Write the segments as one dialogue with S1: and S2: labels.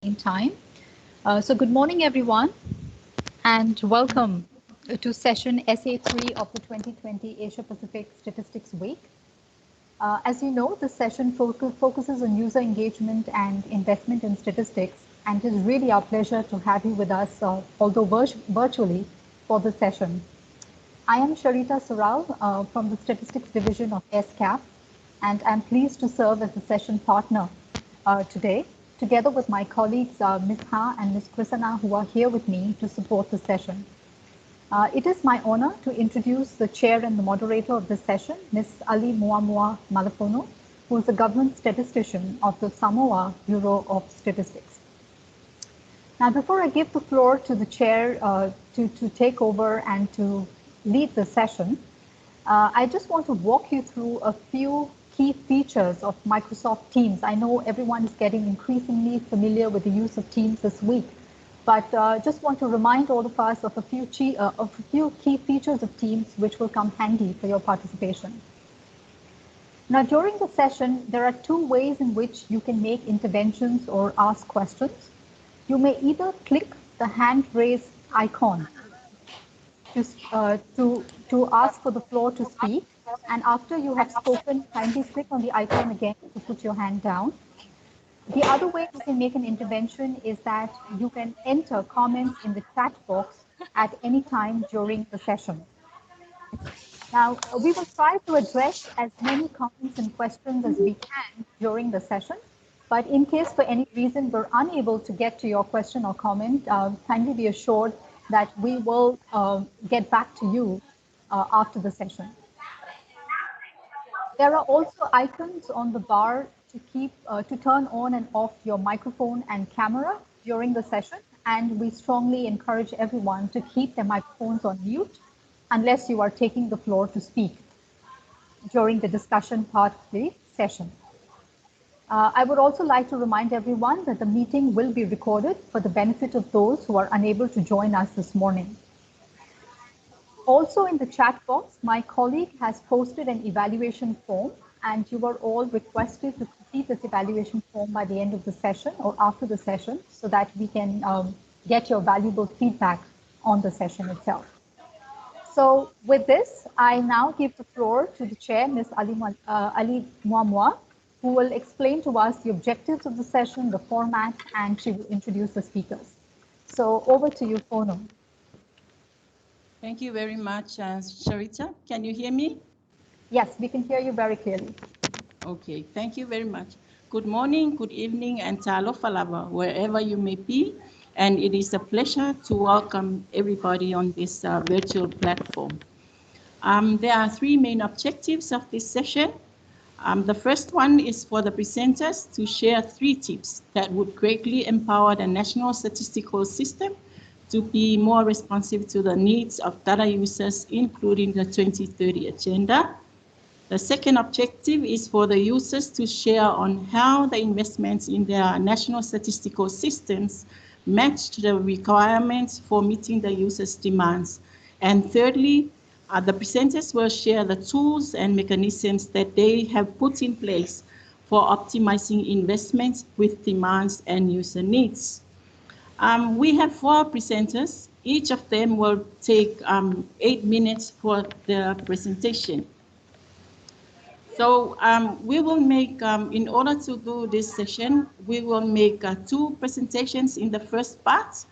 S1: same time. So good morning, everyone, and welcome to session SA3 of the 2020 Asia Pacific Statistics Week. As you know, this session focuses on user engagement and investment in statistics, and it is really our pleasure to have you with us, although virtually, for this session. I am Sharita Sural from the Statistics Division of ESCAP, and I'm pleased to serve as the session partner today, together with my colleagues Ms. Ha and Ms. Krisana, who are here with me to support the session. It is my honor to introduce the chair and the moderator of this session, Ms. Ali Muamua Malapono, who is a government statistician of the Samoa Bureau of Statistics. Now, before I give the floor to the chair to take over and to lead the session, I just want to walk you through a few key features of Microsoft Teams. I know everyone is getting increasingly familiar with the use of Teams this week, but just want to remind all of us of a few key features of Teams which will come handy for your participation. Now, during the session, there are two ways in which you can make interventions or ask questions. You may either click the hand raise icon to ask for the floor to speak, and after you have spoken, kindly click on the icon again to put your hand down. The other way you can make an intervention is that you can enter comments in the chat box at any time during the session. Now, we will try to address as many comments and questions as we can during the session, but in case for any reason we're unable to get to your question or comment, kindly be assured that we will get back to you after the session. There are also icons on the bar to turn on and off your microphone and camera during the session, and we strongly encourage everyone to keep their microphones on mute unless you are taking the floor to speak during the discussion part of the session. I would also like to remind everyone that the meeting will be recorded for the benefit of those who are unable to join us this morning. Also in the chat box, my colleague has posted an evaluation form, and you are all requested to complete this evaluation form by the end of the session or after the session so that we can get your valuable feedback on the session itself. So with this, I now give the floor to the chair, Ms. Ali Muamua, who will explain to us the objectives of the session, the format, and she will introduce the speakers. So over to you, Fono.
S2: Thank you very much, Sharita. Can you hear me?
S1: Yes, we can hear you very clearly.
S2: Okay, thank you very much. Good morning, good evening, and talo falava, wherever you may be. And it is a pleasure to welcome everybody on this virtual platform. There are three main objectives of this session. The first one is for the presenters to share 3 tips that would greatly empower the National Statistical System to be more responsive to the needs of data users, including the 2030 agenda. The second objective is for the users to share on how the investments in their national statistical systems match the requirements for meeting the users' demands. And thirdly, the presenters will share the tools and mechanisms that they have put in place for optimizing investments with demands and user needs. We have 4 presenters. Each of them will take 8 minutes for their presentation. So we will make, in order to do this session, we will make 2 presentations in the first part.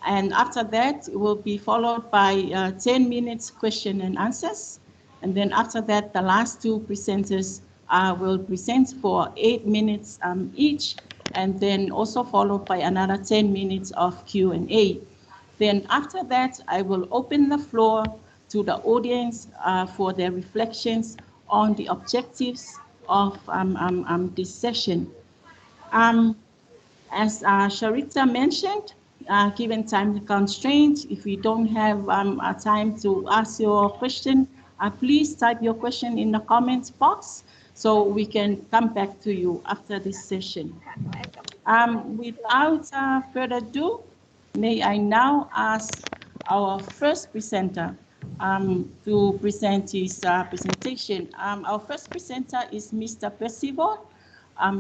S2: And after that, it will be followed by 10 minutes question and answers. And then after that, the last 2 presenters will present for 8 minutes each, and then also followed by another 10 minutes of Q&A. Then after that, I will open the floor to the audience for their reflections on the objectives of this session. As Sharita mentioned, given time constraints, if you don't have time to ask your question, please type your question in the comments box so we can come back to you after this session. Without further ado, may I now ask our first presenter to present his presentation. Our first presenter is Mr. Percival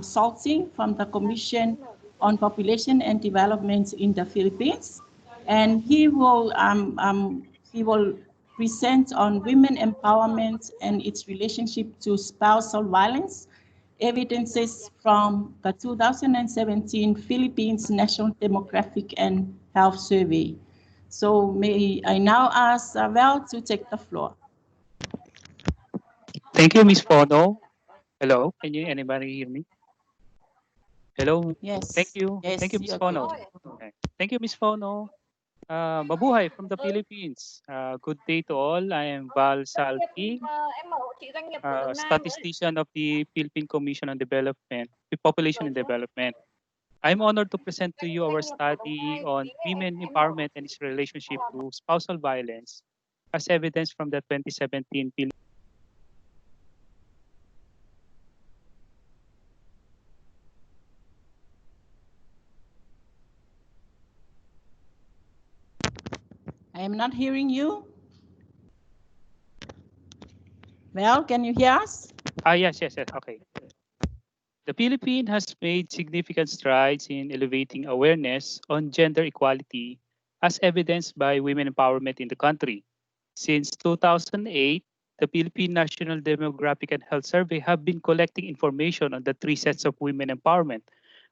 S2: Salting from the Commission on population and development in the Philippines, and he will present on women empowerment and its relationship to spousal violence, evidences from the 2017 Philippines National Demographic and Health Survey. So may I now ask Val to take the floor.
S3: Thank you, Miss Fono. Hello, can you anybody hear me? Hello. Thank
S2: Yes,
S3: you. Thank you,
S2: yes,
S3: Miss
S2: you're good.
S3: Fono. Okay. Thank you, Miss Fono. Mabuhay from the Philippines. Good day to all. I am Val Salti,
S4: Em mở chị doanh nghiệp của Đồng Nai với.
S3: statistician of the Philippine Commission on Development, Population and Development. I'm honored to present to you our
S4: Doanh nghiệp của Đồng
S3: study
S4: Nai
S3: on
S4: tí nữa
S3: women
S4: em mở
S3: empowerment and its relationship
S4: làm
S3: to spousal violence as evidence from the 2017
S2: I am not hearing you. Val, can you hear us?
S3: Yes. Okay. The Philippines has made significant strides in elevating awareness on gender equality as evidenced by women empowerment in the country. Since 2008, the Philippine National Demographic and Health Survey have been collecting information on the three sets of women empowerment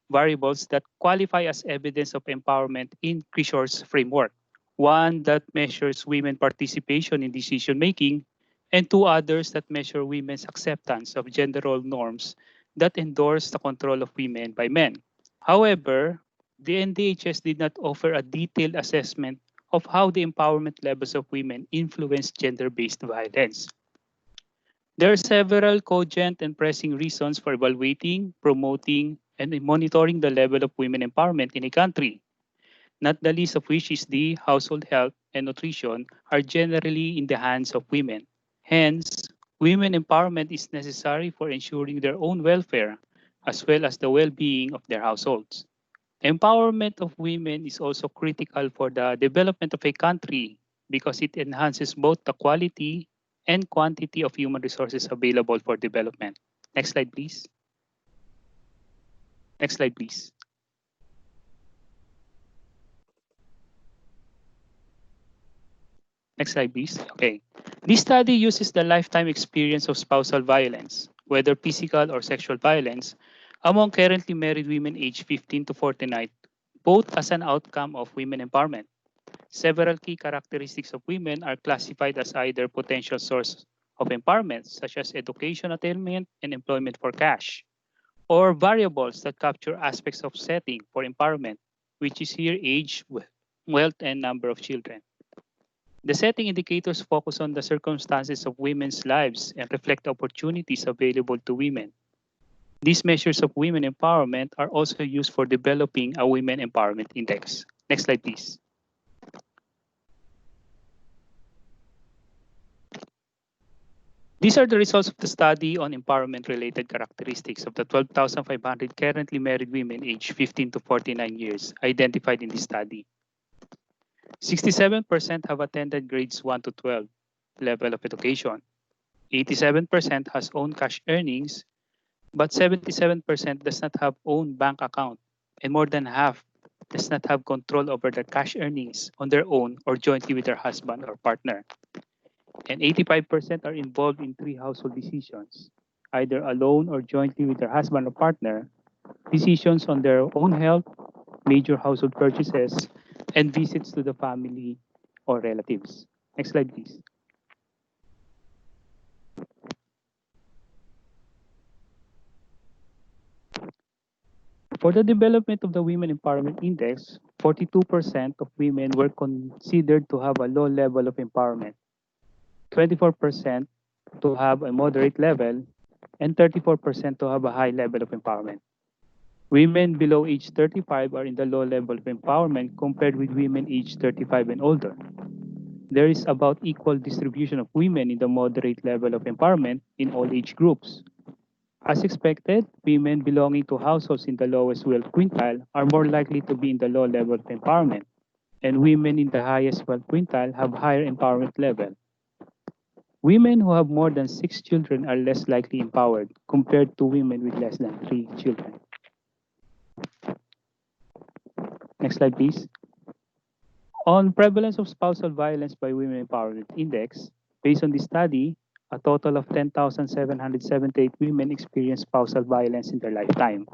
S3: variables that qualify as evidence of empowerment in Kishore's framework. One that measures women participation in decision making, and two others that measure women's acceptance of gender role norms that endorse the control of women by men. However, the NDHS did not offer a detailed assessment of how the empowerment levels of women influence gender-based violence. There are several cogent and pressing reasons for evaluating, promoting, and monitoring the level of women empowerment in a country, not the least of which is the household health and nutrition are generally in the hands of women. Hence, women empowerment is necessary for ensuring their own welfare as well as the well-being of their households. Empowerment of women is also critical for the development of a country because it enhances both the quality and quantity of human resources available for development. Next slide, please. Next slide, please. Next slide, please. Okay. This study uses the lifetime experience of spousal violence, whether physical or sexual violence, among currently married women aged 15 to 49, both as an outcome of women empowerment. Several key characteristics of women are classified as either potential source of empowerment, such as education attainment and employment for cash, or variables that capture aspects of setting for empowerment, which is here age, wealth, and number of children. The setting indicators focus on the circumstances of women's lives and reflect opportunities available to women. These measures of women empowerment are also used for developing a Women Empowerment Index. Next slide, please. These are the results of the study on empowerment-related characteristics of the 12,500 currently married women aged 15 to 49 years identified in this study. 67% have attended grades 1 to 12 level of education. 87% has own cash earnings, but 77% does not have own bank account, and more than half does not have control over their cash earnings on their own or jointly with their husband or partner. And 85% are involved in three household decisions, either alone or jointly with their husband or partner, decisions on their own health, major household purchases, and visits to the family or relatives. Next slide, please. For the development of the Women Empowerment Index, 42% of women were considered to have a low level of empowerment, 24% to have a moderate level, and 34% to have a high level of empowerment. Women below age 35 are in the low level of empowerment compared with women aged 35 and older. There is about equal distribution of women in the moderate level of empowerment in all age groups. As expected, women belonging to households in the lowest wealth quintile are more likely to be in the low level of empowerment, and women in the highest wealth quintile have higher empowerment level. Women who have more than 6 children are less likely empowered compared to women with less than 3 children. Next slide, please. On prevalence of spousal violence by Women Empowerment Index, based on this study, a total of 10,778 women experienced spousal violence in their lifetime.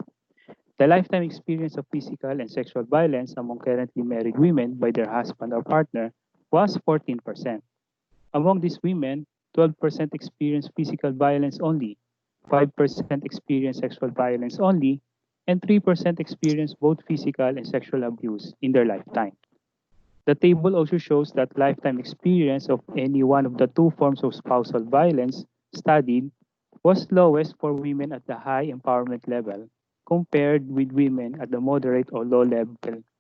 S3: The lifetime experience of physical and sexual violence among currently married women by their husband or partner was 14%. Among these women, 12% experienced physical violence only, 5% experienced sexual violence only, and 3% experienced both physical and sexual abuse in their lifetime. The table also shows that lifetime experience of any one of the two forms of spousal violence studied was lowest for women at the high empowerment level compared with women at the moderate or low level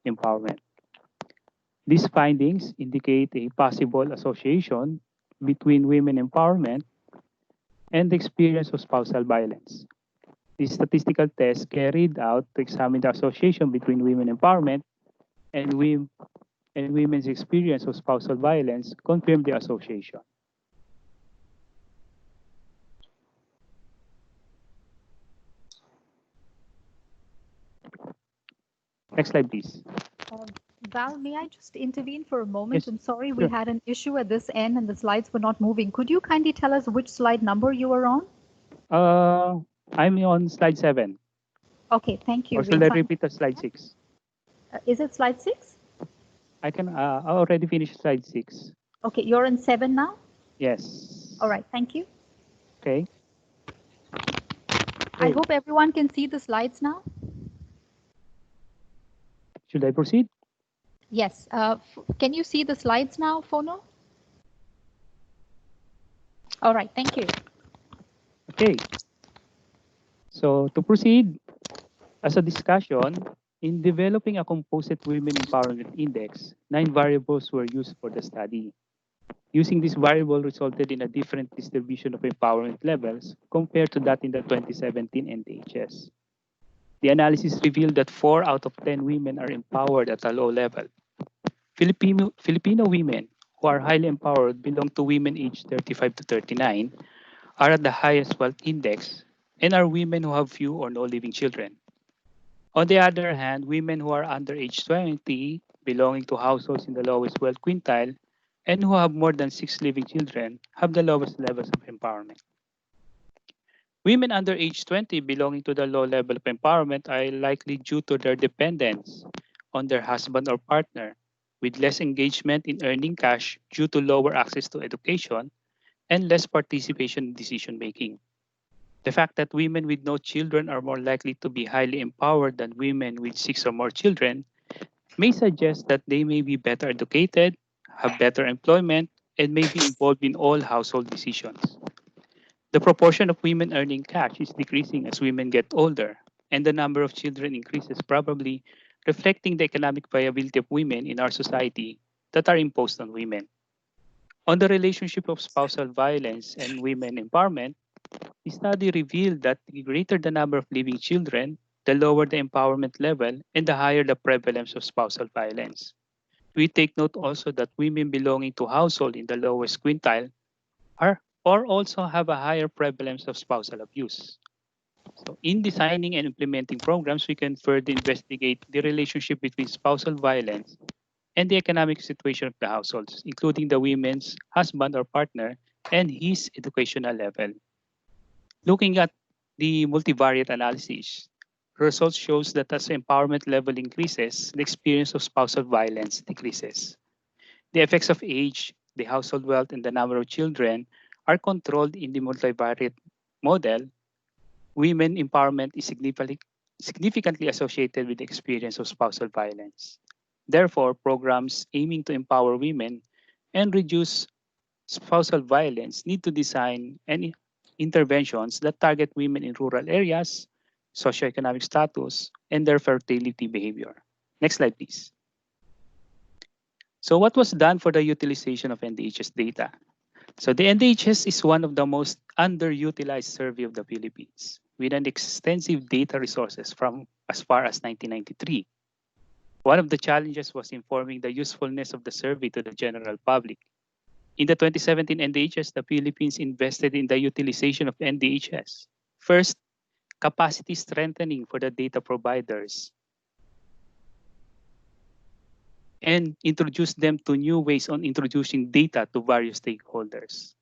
S3: empowerment. These findings indicate a possible association between women empowerment and the experience of spousal violence. This statistical test carried out to examine the association between women empowerment and, women's experience of spousal violence confirmed the association. Next slide, please.
S1: Val, may I just intervene for a moment?
S3: Yes,
S1: I'm sorry, we
S3: sure.
S1: had an issue at this end and the slides were not moving. Could you kindly tell us which slide number you are on?
S3: I'm on slide 7.
S1: Okay, thank you.
S3: Or should I repeat the slide 6?
S1: Is it slide 6?
S3: I already finished slide 6.
S1: Okay, you're in 7 now?
S3: Yes.
S1: All right, thank you.
S3: Okay.
S1: I hope everyone can see the slides now.
S3: Should I proceed?
S1: Yes. Can you see the slides now, Fono? All right, thank you.
S3: Okay. So to proceed, as a discussion, in developing a composite women empowerment index, 9 variables were used for the study. Using this variable resulted in a different distribution of empowerment levels compared to that in the 2017 NDHS. The analysis revealed that 4 out of 10 women are empowered at a low level. Filipino women who are highly empowered belong to women aged 35 to 39, are at the highest wealth index, and are women who have few or no living children. On the other hand, women who are under age 20, belonging to households in the lowest wealth quintile, and who have more than 6 living children, have the lowest levels of empowerment. Women under age 20 belonging to the low level of empowerment are likely due to their dependence on their husband or partner, with less engagement in earning cash due to lower access to education and less participation in decision making. The fact that women with no children are more likely to be highly empowered than women with 6 or more children may suggest that they may be better educated, have better employment, and may be involved in all household decisions. The proportion of women earning cash is decreasing as women get older, and the number of children increases, probably reflecting the economic viability of women in our society that are imposed on women. On the relationship of spousal violence and women empowerment, the study revealed that the greater the number of living children, the lower the empowerment level and the higher the prevalence of spousal violence. We take note also that women belonging to household in the lowest quintile are or also have a higher prevalence of spousal abuse. So in designing and implementing programs, we can further investigate the relationship between spousal violence and the economic situation of the households, including the women's husband or partner and his educational level. Looking at the multivariate analysis, results shows that as empowerment level increases, the experience of spousal violence decreases. The effects of age, the household wealth, and the number of children are controlled in the multivariate model. Women empowerment is significantly associated with the experience of spousal violence. Therefore, programs aiming to empower women and reduce spousal violence need to design any interventions that target women in rural areas, socioeconomic status, and their fertility behavior. Next slide, please. So what was done for the utilization of NDHS data? So the NDHS is one of the most underutilized survey of the Philippines, with an extensive data resources from as far as 1993. One of the challenges was informing the usefulness of the survey to the general public. In the 2017 NDHS, the Philippines invested in the utilization of NDHS. First, capacity strengthening for the data providers. and introduce them to new ways on introducing data to various stakeholders.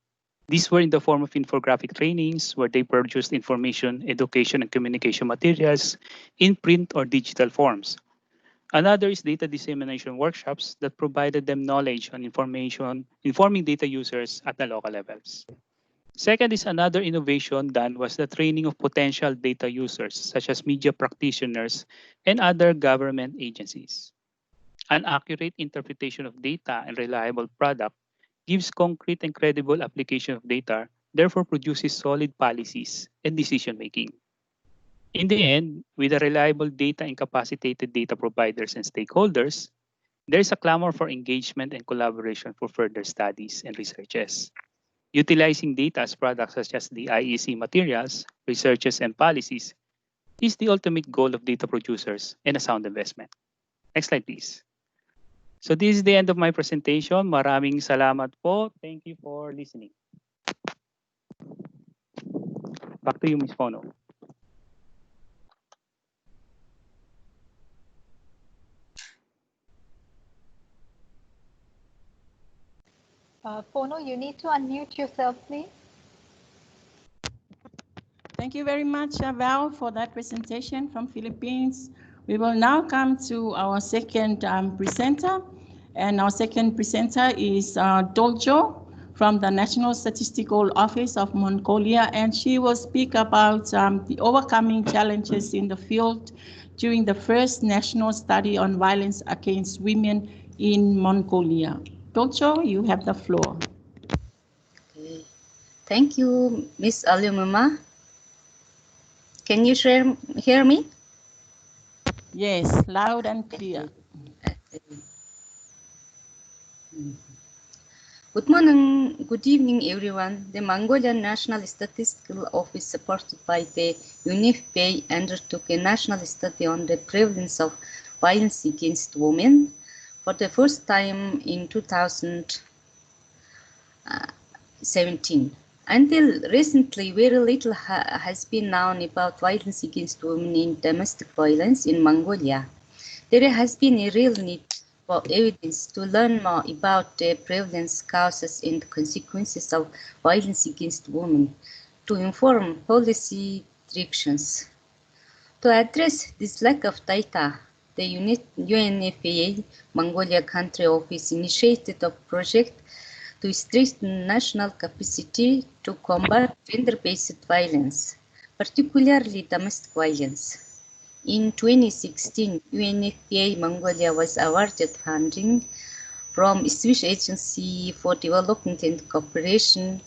S3: These were in the form of infographic trainings where they produced information, education, and communication materials in print or digital forms. Another is data dissemination workshops that provided them knowledge on information, informing data users at the local levels. Second is another innovation done was the training of potential data users, such as media practitioners and other government agencies. An accurate interpretation of data and reliable product gives concrete and credible application of data, therefore produces solid policies and decision making. In the end, with a reliable data and capacitated data providers and stakeholders, there is a clamor for engagement and collaboration for further studies and researches. Utilizing data as products such as the IEC materials, researches, and policies is the ultimate goal of data producers and a sound investment. Next slide, please. So this is the end of my presentation. Maraming salamat po. Thank you for listening. Back to you, Ms. Fono.
S1: Fono, you need to unmute yourself, please.
S2: Thank you very much, Val, for that presentation from Philippines. We will now come to our second presenter. And our second presenter is Doljo from the National Statistical Office of Mongolia. And she will speak about the overcoming challenges in the field during the first national study on violence against women in Mongolia. Doljo, you have the floor.
S5: Okay. Thank you, Miss Alumama. Can you hear me?
S2: Yes, loud and clear.
S5: Good morning, good evening, everyone. The Mongolian National Statistical Office, supported by the UNFPA, undertook a national study on the prevalence of violence against women for the first time in 2017. Until recently, very little has been known about violence against women in domestic violence in Mongolia. There has been a real need for evidence to learn more about the prevalence, causes, and consequences of violence against women to inform policy directions. To address this lack of data, the UNFPA Mongolia Country Office initiated a project to strengthen national capacity to combat gender-based violence, particularly domestic violence. In 2016, UNFPA Mongolia was awarded funding from Swiss Agency for Development and Cooperation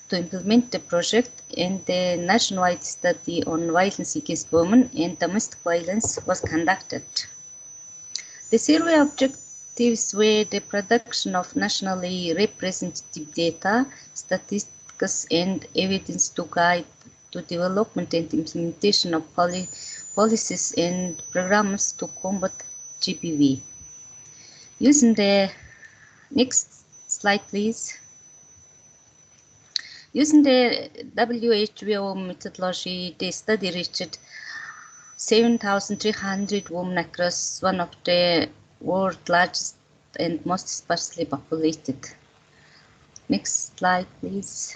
S5: to implement the project, and the nationwide study on violence against women and domestic violence was conducted. The survey objectives were the production of nationally representative data, statistics, and evidence to guide to development and implementation of policies and programs to combat GBV. Using the next slide, please. Using the WHO methodology, the study reached 7,300 women across one of the world's largest and most sparsely populated. Next slide, please.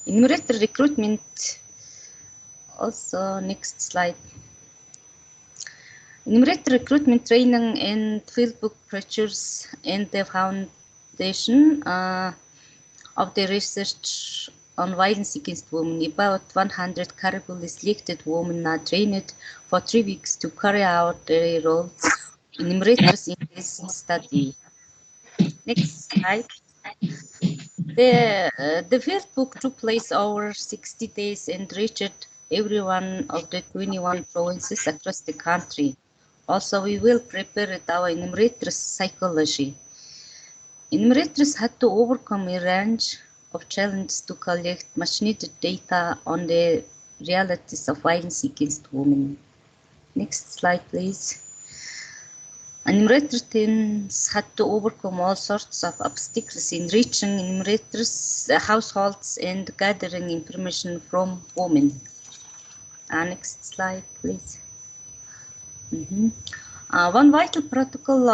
S5: Enumerator recruitment. Also, next slide. Enumerator recruitment training and fieldbook procedures and the foundation of the research on violence against women. About 100 carefully selected women are trained for 3 weeks to carry out their roles enumerators in this study. Next slide. The field book took place over 60 days and reached every one of the 21 provinces across the country. Also, we will prepare our enumerators' psychology. Enumerators had to overcome a range of challenges to collect much needed data on the realities of violence against women. Next slide, please. Enumerator teams had to overcome all sorts of obstacles in reaching enumerators, households, and gathering information from women. Next slide, please. One vital protocol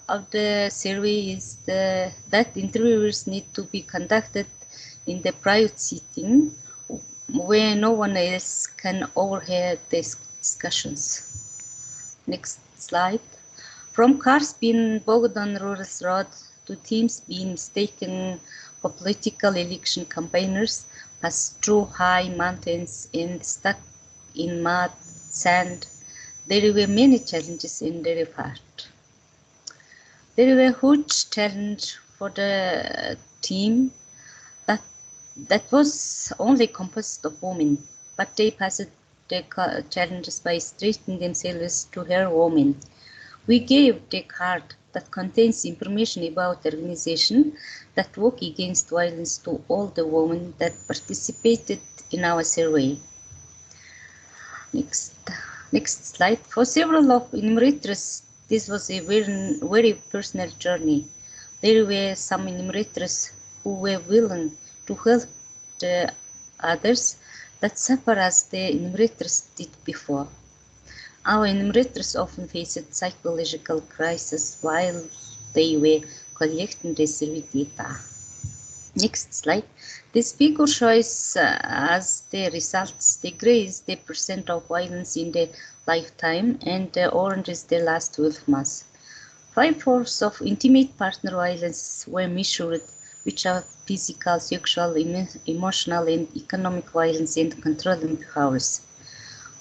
S5: of the survey is that interviews need to be conducted in the private setting where no one else can overhear the discussions. Next slide. From cars being bogged on rural roads to teams being mistaken for political election campaigners, passed through high mountains and stuck in mud, sand, there were many challenges in their part. There were huge challenge for the team that was only composed of women, but they passed the challenges by stretching themselves to her women. We gave the card that contains information about the organization that work against violence to all the women that participated in our survey. Next slide. For several of enumerators, this was a very personal journey. There were some enumerators who were willing to help the others that suffer as the enumerators did before. Our enumerators often faced psychological crisis while they were collecting the survey data. Next slide. This figure shows as the results. The gray is the percent of violence in the lifetime and the orange is the last 12 months. 5/4 of intimate partner violence were measured, which are physical, sexual, emotional, and economic violence and controlling powers.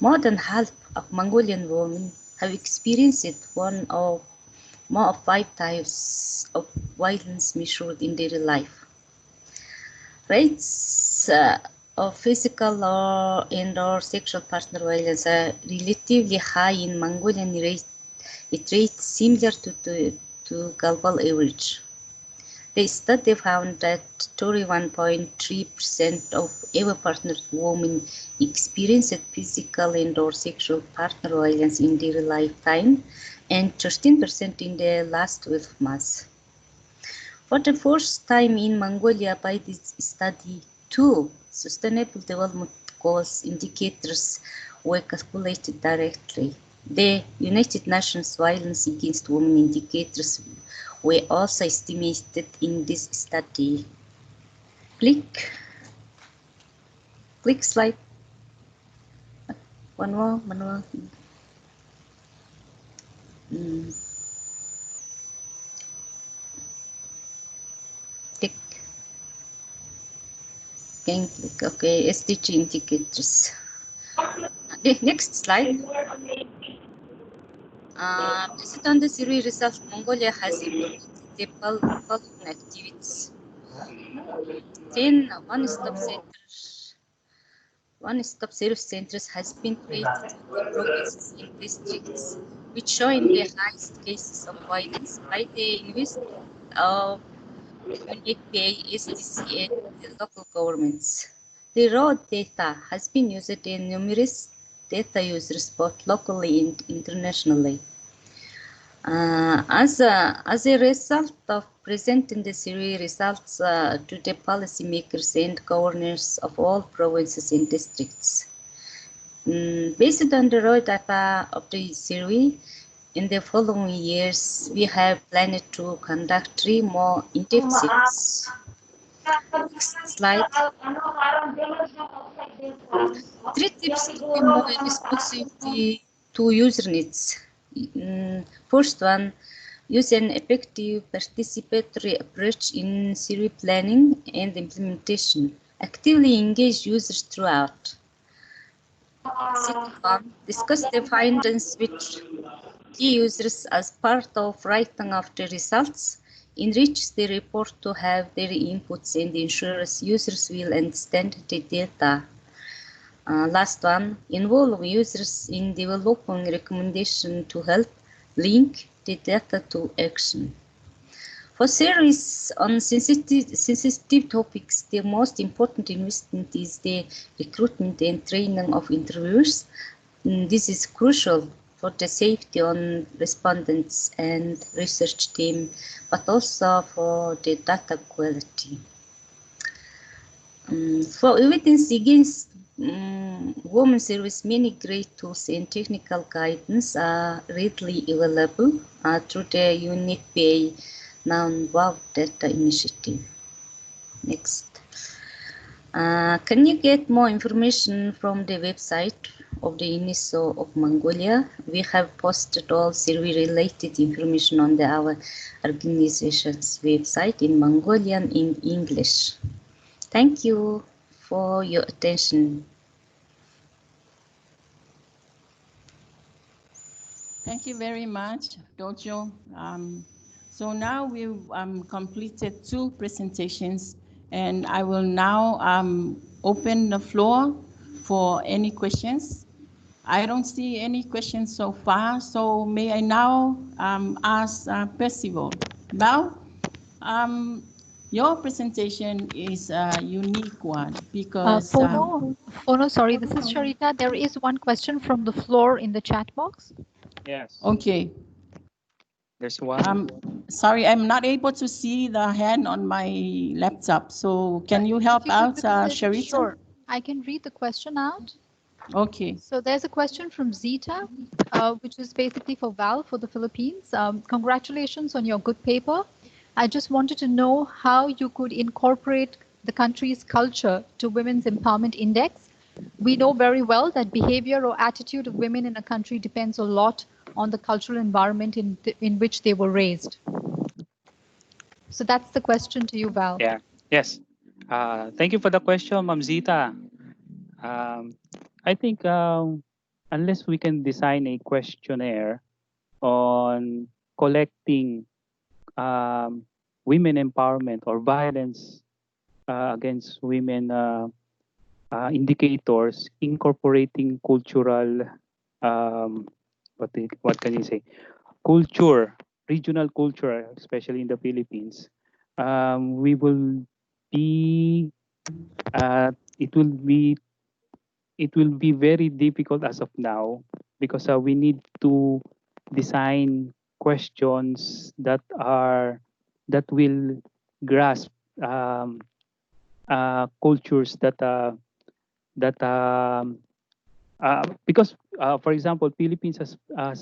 S5: More than half of Mongolian women have experienced one or more of 5 types of violence measured in their life. Rates of physical or sexual partner violence are relatively high in Mongolian rate. It rates similar to global average. The study found that 31.3% of ever partnered women experienced physical and or sexual partner violence in their lifetime and 13% in the last 12 months. For the first time in Mongolia by this study, 2 Sustainable Development Goals indicators were calculated directly. The United Nations Violence Against Women indicators were also estimated in this study. Click slide. One more. Click. Okay, SDG indicators. Okay, next slide. Based on the survey results, Mongolia has implemented the following activities. 10 one-stop service centers has been created in the provinces and districts, which show in the highest cases of violence by the investment of UNFPA, SDC, and the local governments. The raw data has been used in numerous data users both locally and internationally. As a result of presenting the survey results to the policymakers and governors of all provinces and districts. Based on the raw data of the survey, in the following years, we have planned to conduct 3 more in-depth series. Next slide. 3 tips to be more responsive to user needs. First one, use an effective participatory approach in survey planning and implementation. Actively engage users throughout. Second one, discuss the findings with key users as part of writing of the results. Enrich the report to have their inputs and ensure users will understand the data. Last one, involve users in developing recommendations to help link the data to action. For surveys on sensitive topics, the most important investment is the recruitment and training of interviewers. This is crucial for the safety on respondents and research team, but also for the data quality. For evidence against Women Service many great tools and technical guidance are readily available through the Unit Pay Non-Wow Data Initiative. Next. Can you get more information from the website of the UNISO of Mongolia? We have posted all survey-related information on our organization's website in Mongolian in English. Thank you for your attention.
S2: Thank you very much, Dojo. So now we've completed 2 presentations, and I will now open the floor for any questions. I don't see any questions so far, so may I now ask Percival. Now, your presentation is a unique one because...
S1: Fono, sorry, this is Sharita. There is one question from the floor in the chat box.
S3: Yes.
S2: Okay.
S3: There's one.
S2: Sorry, I'm not able to see the hand on my laptop. So can you help out, Sharita?
S1: Sure. I can read the question out.
S2: Okay.
S1: So there's a question from Zita, which is basically for Val for the Philippines. Congratulations on your good paper. I just wanted to know how you could incorporate the country's culture to Women's Empowerment Index. We know very well that behavior or attitude of women in a country depends a lot on the cultural environment in which they were raised. So that's the question to you, Val.
S3: Yeah. Yes. Thank you for the question, Ma'am Zita. I think unless we can design a questionnaire on collecting women empowerment or violence against women indicators, incorporating cultural, what can you say, culture, regional culture, especially in the Philippines, we will be, it will be very difficult as of now because we need to design questions that will grasp cultures that because for example, Philippines has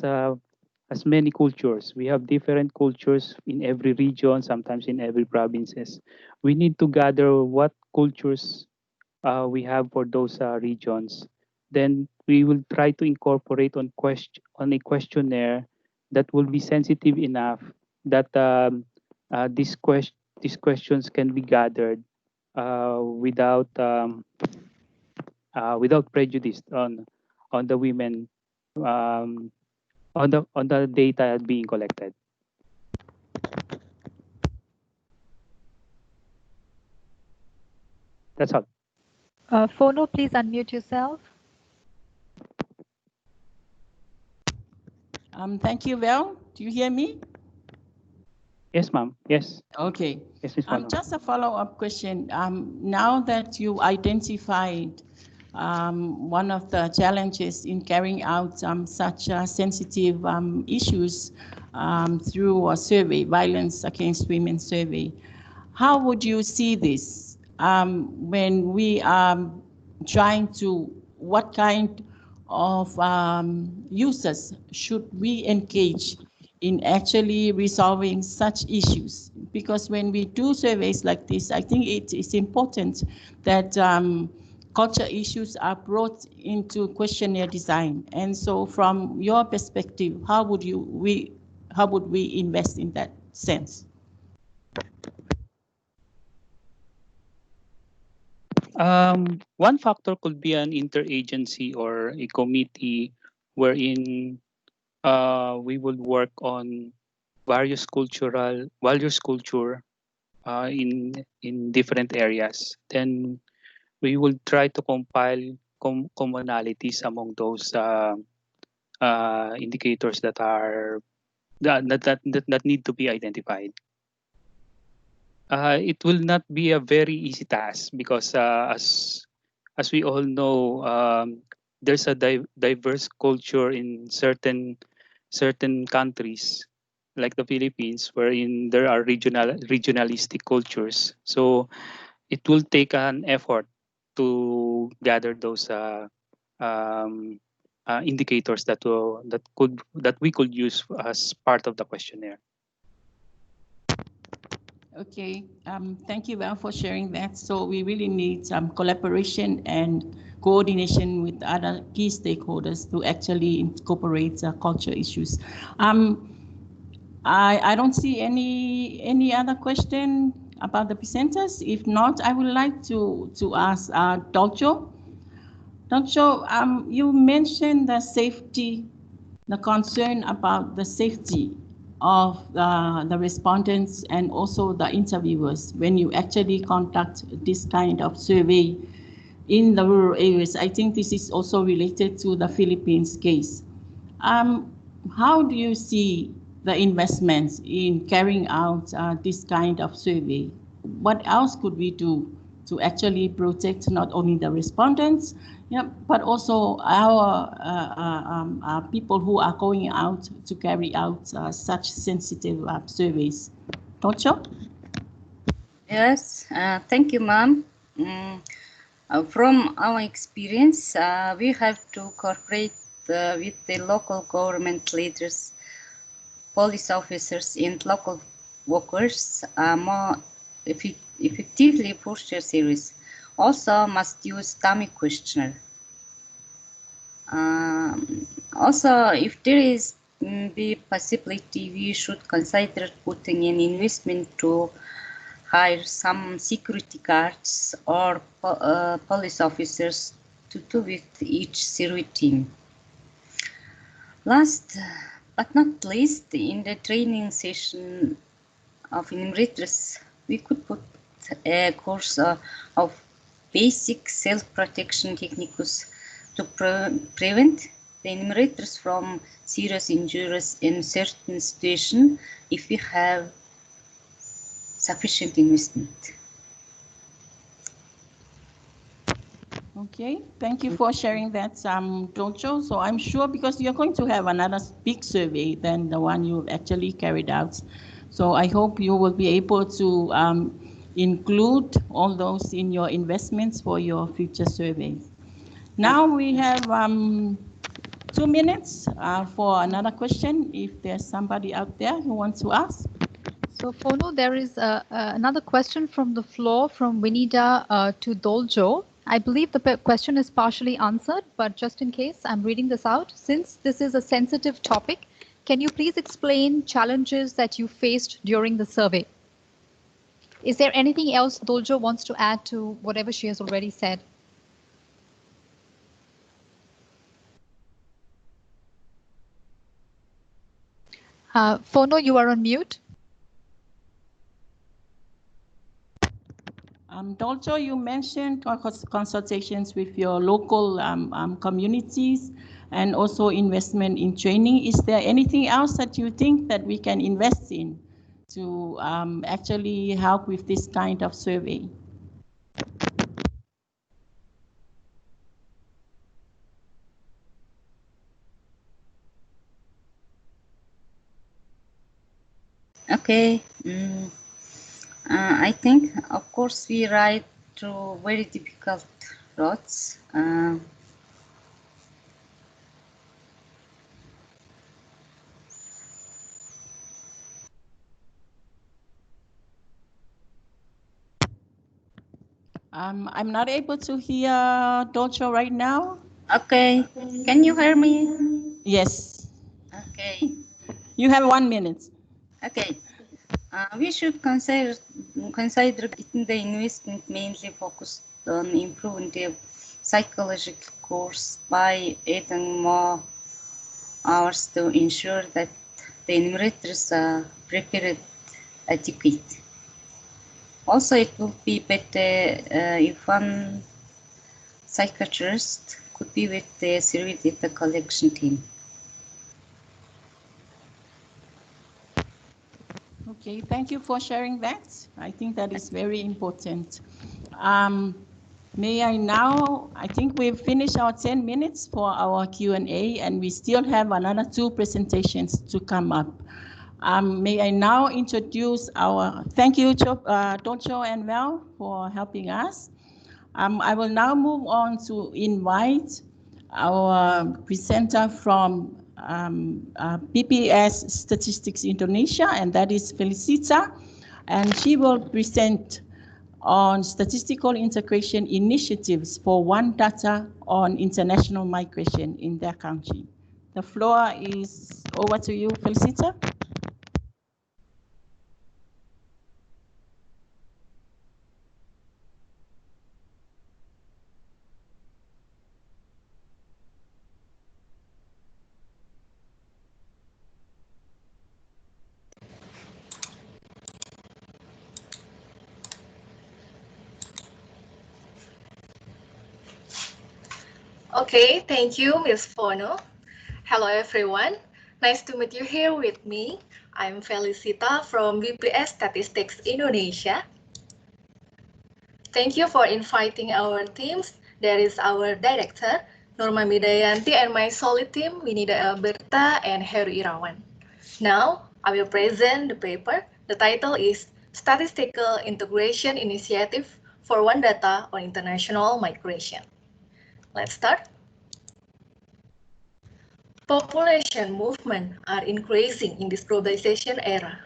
S3: many cultures. We have different cultures in every region, sometimes in every provinces. We need to gather what cultures we have for those regions. Then we will try to incorporate on a questionnaire that will be sensitive enough that these questions can be gathered without prejudice on the women, on the data being collected. That's all.
S1: Fono, please unmute yourself.
S2: Thank you, Val. Do you hear me?
S3: Yes, ma'am. Yes.
S2: Okay.
S3: Yes, Ms. Fono.
S2: Just a follow-up question. Now that you identified one of the challenges in carrying out such sensitive issues through a survey, violence against women survey, how would you see this when we are trying to, what kind of users should we engage in actually resolving such issues? Because when we do surveys like this, I think it is important that culture issues are brought into questionnaire design. And so from your perspective, how would we invest in that sense?
S3: One factor could be an interagency or a committee wherein we would work on various culture in different areas. Then we will try to compile commonalities among those indicators that need to be identified. It will not be a very easy task because as we all know, there's a diverse culture in certain countries like the Philippines, wherein there are regionalistic cultures. So it will take an effort to gather those indicators that we could use as part of the questionnaire.
S2: Okay, thank you, Val, for sharing that. So we really need some collaboration and coordination with other key stakeholders to actually incorporate culture issues. I don't see any other question about the presenters. If not, I would like to ask Dolcho. Dolcho, you mentioned the safety, the concern about the safety of the respondents and also the interviewers when you actually conduct this kind of survey in the rural areas. I think this is also related to the Philippines case. How do you see the investments in carrying out this kind of survey? What else could we do to actually protect not only the respondents, but also our people who are going out to carry out such sensitive surveys? Tocho?
S5: Yes, thank you, ma'am. From our experience, we have to cooperate with the local government leaders, police officers, and local workers more effectively for series. Also, must use dummy questionnaire. Also, if there is the possibility, we should consider putting an investment to hire some security guards or police officers to do with each survey team. Last but not least, in the training session of enumerators, we could put a course of basic self-protection techniques to prevent the enumerators from serious injuries in certain situations if we have sufficient investment.
S2: Okay, thank you for sharing that, Dolcho. So I'm sure because you're going to have another big survey than the one you actually carried out. So I hope you will be able to include all those in your investments for your future surveys. Now we have 2 minutes for another question, if there's somebody out there who wants to ask.
S1: So Fono, there is another question from the floor from Winida to Doljo. I believe the question is partially answered, but just in case, I'm reading this out. Since this is a sensitive topic, can you please explain challenges that you faced during the survey? Is there anything else Doljo wants to add to whatever she has already said? Fono, you are on mute.
S2: Dolcho, you mentioned consultations with your local communities and also investment in training. Is there anything else that you think that we can invest in to actually help with this kind of survey?
S5: Okay. I think, of course, we ride through very difficult roads.
S2: I'm not able to hear Dolcho right now.
S5: Okay. Can you hear me?
S2: Yes.
S5: Okay.
S2: You have 1 minute.
S5: Okay. We should consider the investment mainly focused on improving the psychological course by adding more hours to ensure that the enumerators are prepared adequate. Also, it would be better if one psychiatrist could be with the survey data collection team.
S2: Okay, thank you for sharing that. I think that is very important. May I now, I think we've finished our 10 minutes for our Q&A and we still have another 2 presentations to come up. May I now introduce our, thank you, Dolcho and Val, for helping us. I will now move on to invite our presenter from PPS Statistics Indonesia, and that is Felicita, and she will present on statistical integration initiatives for One Data on international migration in their country. The floor is over to you, Felicita.
S4: Okay, thank you, Ms. Fono. Hello, everyone. Nice to meet you here with me. I'm Felicita from BPS Statistics Indonesia. Thank you for inviting our teams. There is our director, Norma Midayanti, and my solid team, Winida Alberta and Heru Irawan. Now, I will present the paper. The title is Statistical Integration Initiative for One Data on International Migration. Let's start. Population movements are increasing in this globalization era.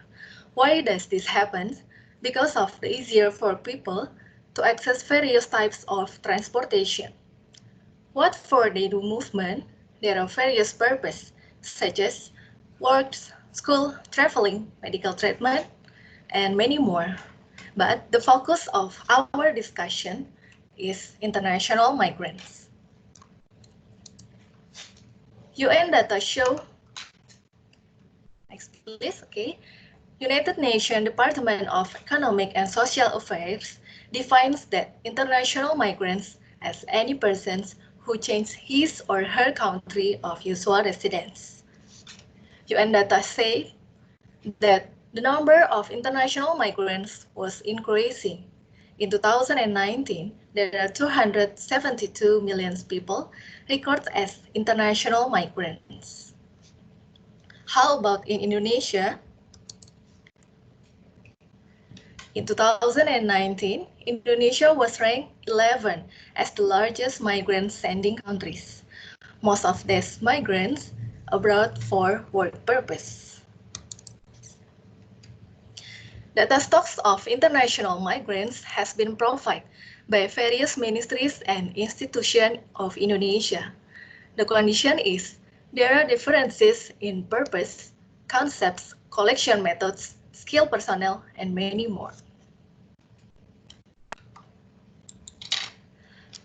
S4: Why does this happen? Because of the easier for people to access various types of transportation. What for the movement? There are various purposes, such as work, school, traveling, medical treatment, and many more. But the focus of our discussion is international migrants. UN data show, next please, okay. United Nations Department of Economic and Social Affairs defines that international migrants as any persons who change his or her country of usual residence. UN data say that the number of international migrants was increasing. In 2019, there are 272 million people recorded as international migrants. How about in Indonesia? In 2019, Indonesia was ranked 11 as the largest migrant-sending countries. Most of these migrants abroad for work purpose. Data stocks of international migrants has been provided by various ministries and institutions of Indonesia. The condition is there are differences in purpose, concepts, collection methods, skilled personnel, and many more.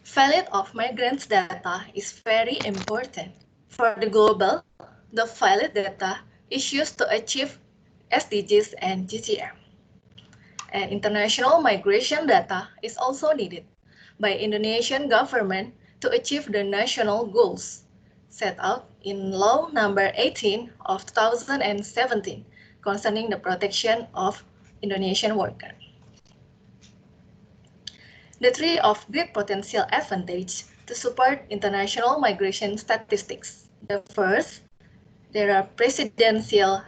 S4: Valid of migrants data is very important. For the global, the valid data is used to achieve SDGs and GCM. And international migration data is also needed by Indonesian government to achieve the national goals set out in Law number 18 of 2017 concerning the protection of Indonesian workers. The three of great potential advantage to support international migration statistics. The first, there are presidential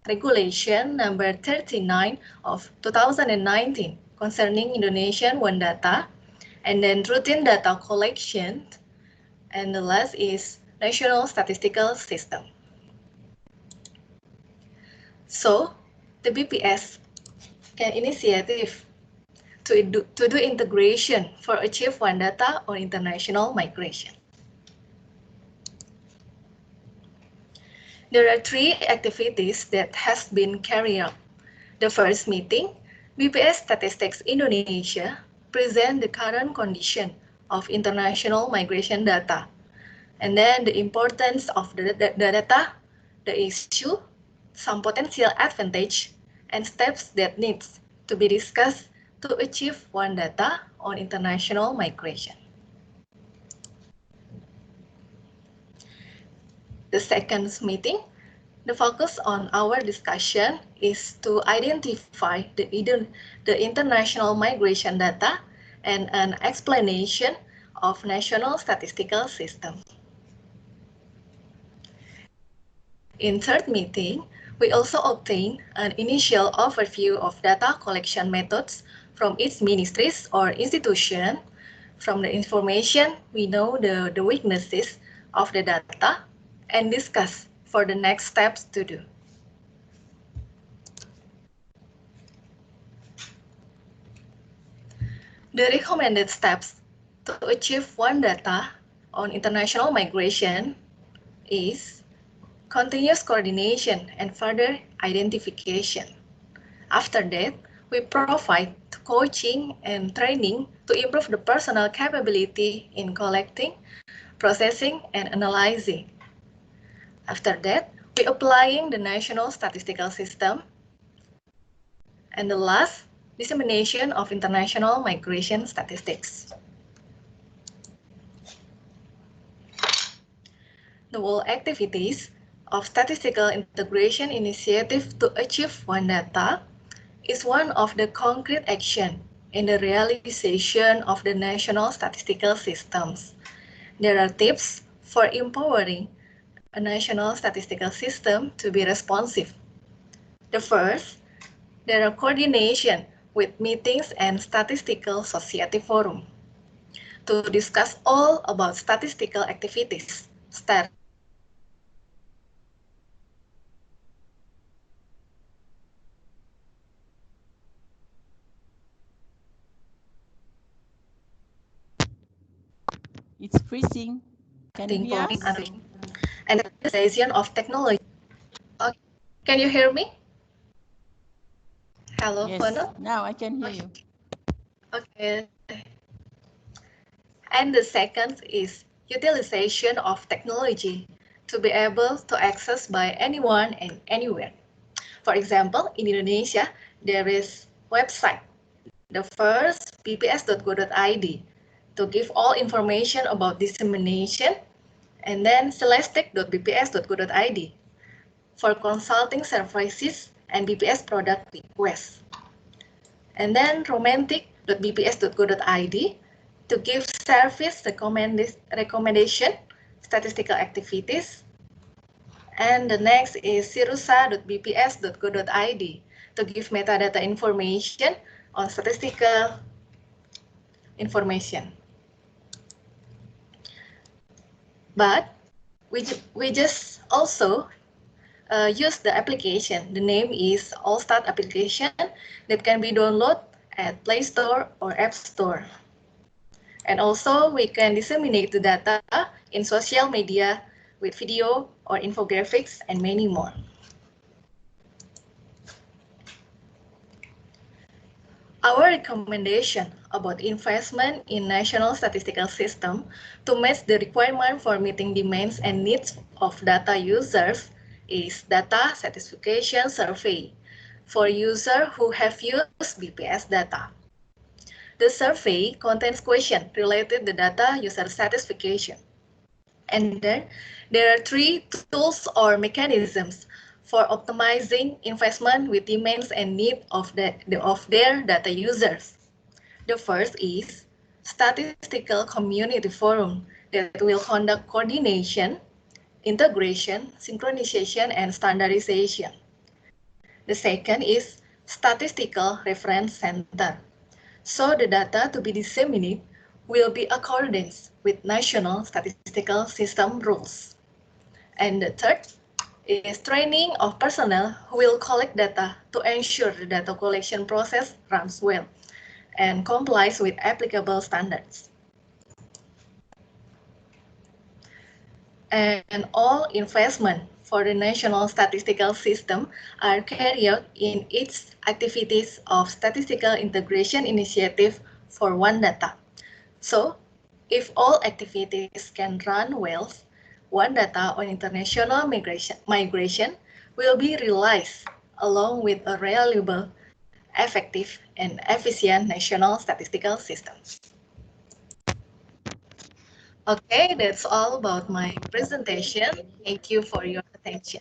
S4: regulation number 39 of 2019 concerning Indonesian One Data, and then routine data collection, and the last is National Statistical System. So, the BPS can initiative to do integration for achieve One Data on international migration. There are three activities that has been carried out. The first meeting, BPS Statistics Indonesia present the current condition of international migration data, and then the importance of the data, the issue, some potential advantage, and steps that needs to be discussed to achieve One Data on international migration. The second meeting, the focus on our discussion is to identify the international migration data and an explanation of National Statistical System. In third meeting, we also obtain an initial overview of data collection methods from its ministries or institution, From the information, we know the weaknesses of the data and discuss for the next steps to do. The recommended steps to achieve one data on international migration is continuous coordination and further identification. After that, we provide coaching and training to improve the personal capability in collecting, processing, and analyzing. After that, we applying the national statistical system. And the last, dissemination of international migration statistics. The whole activities of Statistical Integration Initiative to achieve one data is one of the concrete action in the realization of the national statistical systems. There are tips for empowering a national statistical system to be responsive. The first, there are coordination with meetings and statistical society forum to discuss all about statistical activities,
S2: It's freezing. Can you hear us?
S4: and the utilization of technology. Can you hear me? Hello,
S2: Yes,
S4: Fono?
S2: now I can hear you.
S4: Okay. And the second is utilization of technology to be able to access by anyone and anywhere. For example, in Indonesia, there is website. The first, bps.go.id, to give all information about dissemination, and then celestic.bps.go.id for consulting services and BPS product requests. And then romantic.bps.go.id to give service recommendation, statistical activities. And the next is sirusa.bps.go.id to give metadata information on statistical information. But we just also use the application. The name is Allstat application that can be downloaded at Play Store or App Store. And also we can disseminate the data in social media with video or infographics and many more. Our recommendation about investment in national statistical system to match the requirement for meeting demands and needs of data users is data satisfaction survey for users who have used BPS data. The survey contains questions related to data user satisfaction. And then there are 3 tools or mechanisms for optimizing investment with demands and needs of their data users. The first is Statistical Community Forum that will conduct coordination, integration, synchronization, and standardization. The second is Statistical Reference Center. So the data to be disseminated will be accordance with national statistical system rules. And the third is training of personnel who will collect data to ensure the data collection process runs well and complies with applicable standards. And all investment for the national statistical system are carried out in its activities of Statistical Integration Initiative for one data. So, if all activities can run well, one data on international migration will be realized along with a reliable, effective, and efficient national statistical system. Okay, that's all about my presentation. Thank you for your attention.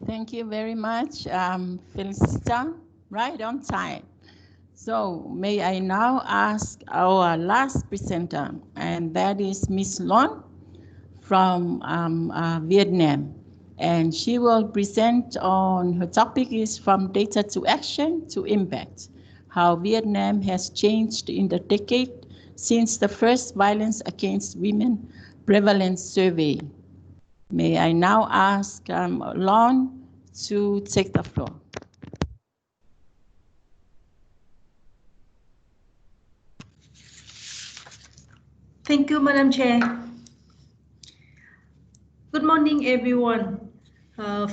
S2: Thank you very much, Felicita. Right on time. So may I now ask our last presenter, and that is Ms. Lon from Viet Nam. And she will present on, her topic is From Data to Action to Impact, how Vietnam has changed in the decade since the first Violence Against Women Prevalence Survey. May I now ask Lon to take the floor.
S6: Thank you, Madam Chair. Good morning, everyone.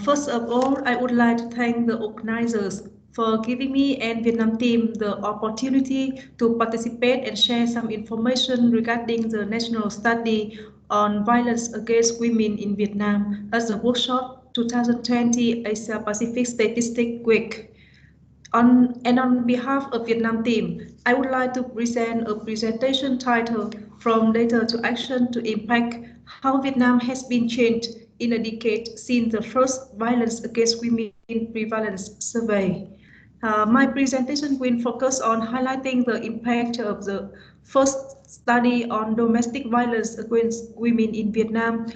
S6: First of all, I would like to thank the organizers for giving me and Vietnam team the opportunity to participate and share some information regarding the national study on violence against women in Vietnam as the workshop 2020 Asia Pacific Statistics Week. On behalf of Vietnam team, I would like to present a presentation titled From Data to Action to Impact, How Vietnam Has Been Changed in a Decade Since the First Violence Against Women Prevalence Survey. My presentation will focus on highlighting the impact of the first study on domestic violence against women in Vietnam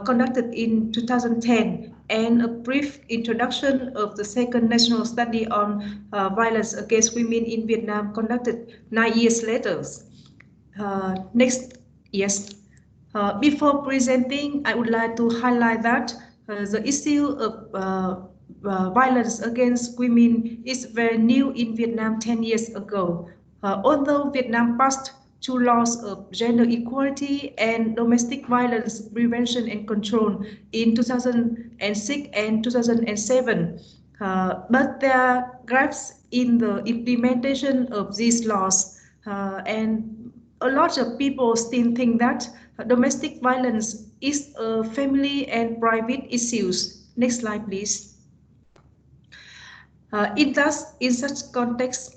S6: conducted in 2010 and a brief introduction of the second national study on violence against women in Vietnam conducted 9 years later. Next, yes. Before presenting, I would like to highlight that the issue of violence against women is very new in Vietnam 10 years ago. Although Vietnam passed two laws of gender equality and domestic violence prevention and control in 2006 and 2007, but there are gaps in the implementation of these laws, and a lot of people still think that domestic violence is a family and private issues. Next slide, please. In such context,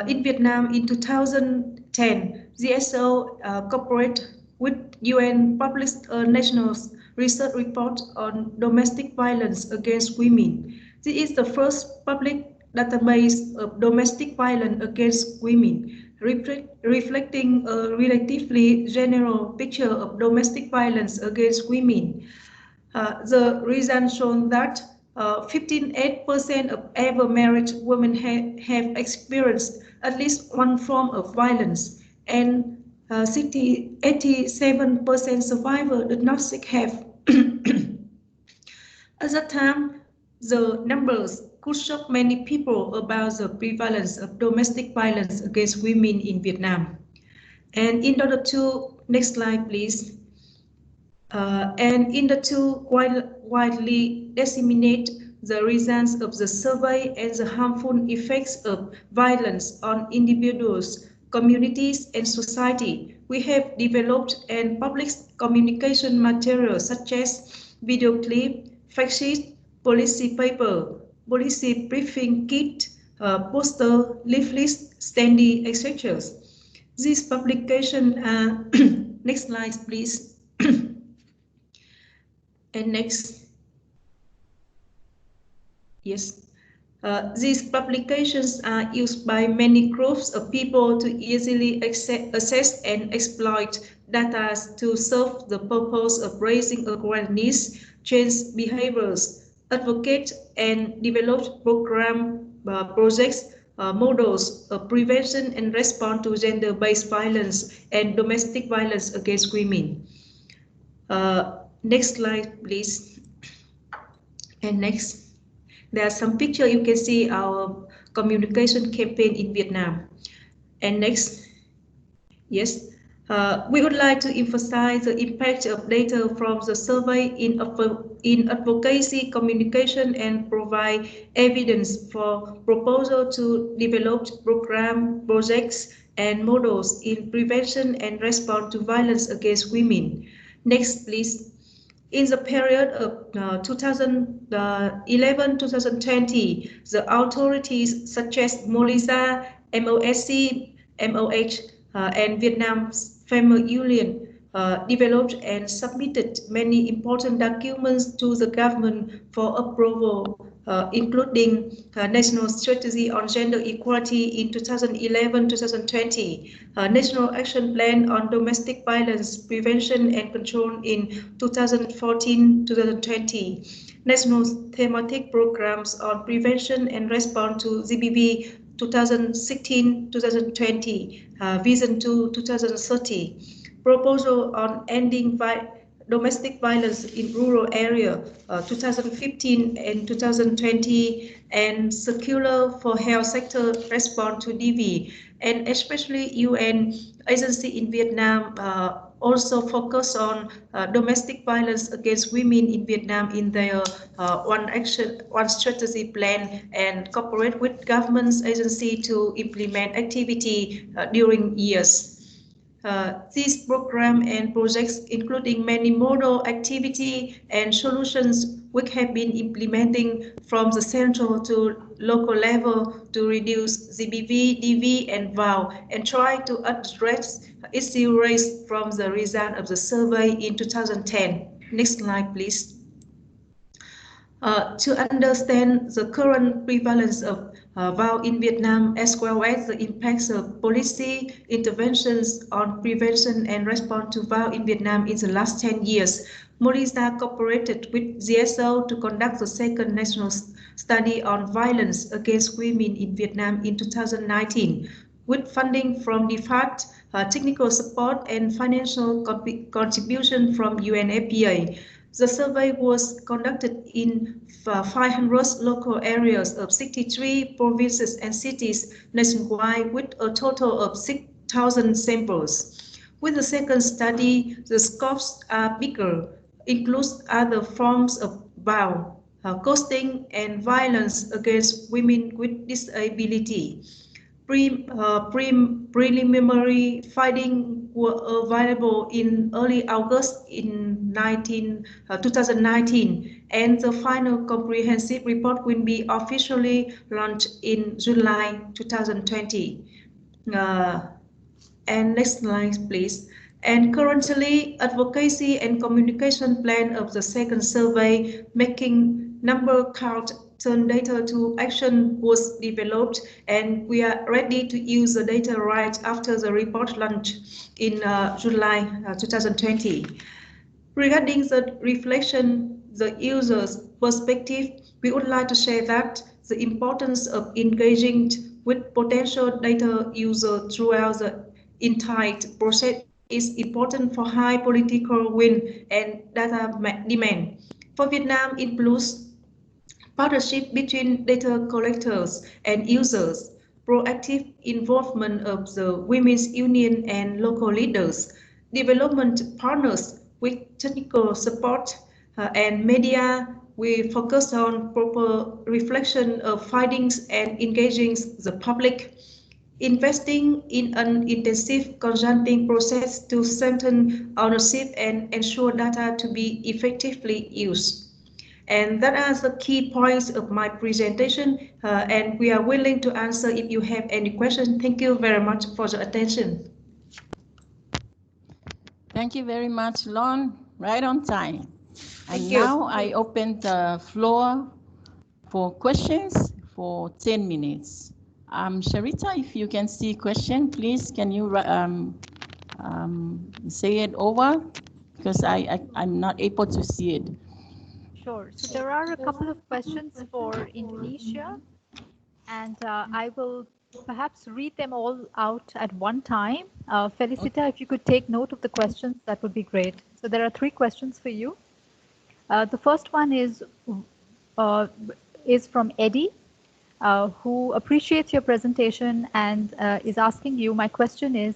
S6: in Vietnam in 2010, GSO cooperated with UN published a national research report on domestic violence against women. This is the first public database of domestic violence against women, reflecting a relatively general picture of domestic violence against women. The results shown that 58% of ever married women have experienced at least one form of violence, and 87% survivors did not seek help. At that time, the numbers could shock many people about the prevalence of domestic violence against women in Vietnam. And in order to, next slide please. And in order to widely disseminate the results of the survey and the harmful effects of violence on individuals, communities, and society, we have developed and published communication materials such as video clip, fact sheet, policy paper, policy briefing kit, poster, leaflets, standee, etc. This publication, next slide please. And next, yes. These publications are used by many groups of people to easily access and exploit data to serve the purpose of raising awareness, change behaviors, advocate and develop projects, models of prevention and response to gender-based violence and domestic violence against women. Next slide, please. And next, there are some pictures you can see our communication campaign in Vietnam. And next, yes, we would like to emphasize the impact of data from the survey in advocacy communication and provide evidence for proposal to develop projects, and models in prevention and response to violence against women. Next, please. In the period of 2011-2020, the authorities such as MOLISA, MOSC, MOH, and Vietnam's Family Union developed and submitted many important documents to the government for approval, including National Strategy on Gender Equality in 2011-2020, National Action Plan on Domestic Violence Prevention and Control in 2014-2020, National Thematic Programs on Prevention and Response to GBV 2016-2020, Vision to 2030, proposal on ending domestic violence in rural area, 2015 and 2020, and circular for health sector response to DV, and especially UN agency in Vietnam also focus on domestic violence against women in Vietnam in their one strategy plan, and cooperate with government agency to implement activity during years. These programs and projects, including many model activity and solutions, which have been implementing from the central to local level to reduce ZBV, DV, and VAL, and try to address issues raised from the result of the survey in 2010. Next slide, please. To understand the current prevalence of VAL in Vietnam, as well as the impacts of policy interventions on prevention and response to VAL in Vietnam in the last 10 years, Morisa cooperated with GSO to conduct the second national study on violence against women in Vietnam in 2019, with funding from DFAT, technical support, and financial contribution from UNFPA. The survey was conducted in 500 local areas of 63 provinces and cities nationwide, with a total of 6,000 samples. With the second study, the scopes are bigger, includes other forms of violence, ghosting, and violence against women with disability. Preliminary findings were available in early August in 2019, and the final comprehensive report will be officially launched in July 2020. And next slide, please. And currently, advocacy and communication plan of the second survey, making number count turn data to action, was developed, and we are ready to use the data right after the report launch in July 2020. Regarding the reflection, the user's perspective, we would like to share that the importance of engaging with potential data users throughout the entire process is important for high political will and data demand. For Vietnam, it includes partnership between data collectors and users, proactive involvement of the Women's Union and local leaders, development partners with technical support, and media. We focus on proper reflection of findings and engaging the public, investing in an intensive consulting process to strengthen ownership and ensure data to be effectively used. And that are the key points of my presentation, and we are willing to answer if you have any questions. Thank you very much for the attention.
S2: Thank you very much, Lon. Right on time. And
S6: Thank you.
S2: now I open the floor for questions for 10 minutes. Sharita, if you can see question, please, can you say it over? Because I'm not able to see it.
S1: Sure. So there are a couple of questions for Indonesia, and I will perhaps read them all out at one time. Felicita, if you could take note of the questions, that would be great. So there are 3 questions for you. The first one is from Eddie, who appreciates your presentation and is asking you, my question is,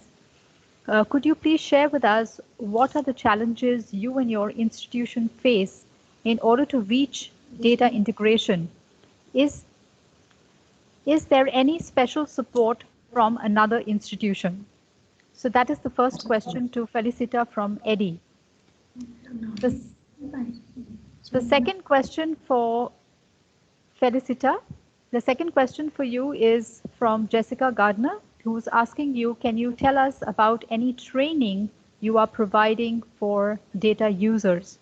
S1: could you please share with us what are the challenges you and your institution face in order to reach data integration? Is there any special support from another institution? So that is the first question to Felicita from Eddie. The second question for Felicita, the second question for you is from Jessica Gardner, who's asking you, can you tell us about any training you are providing for data users?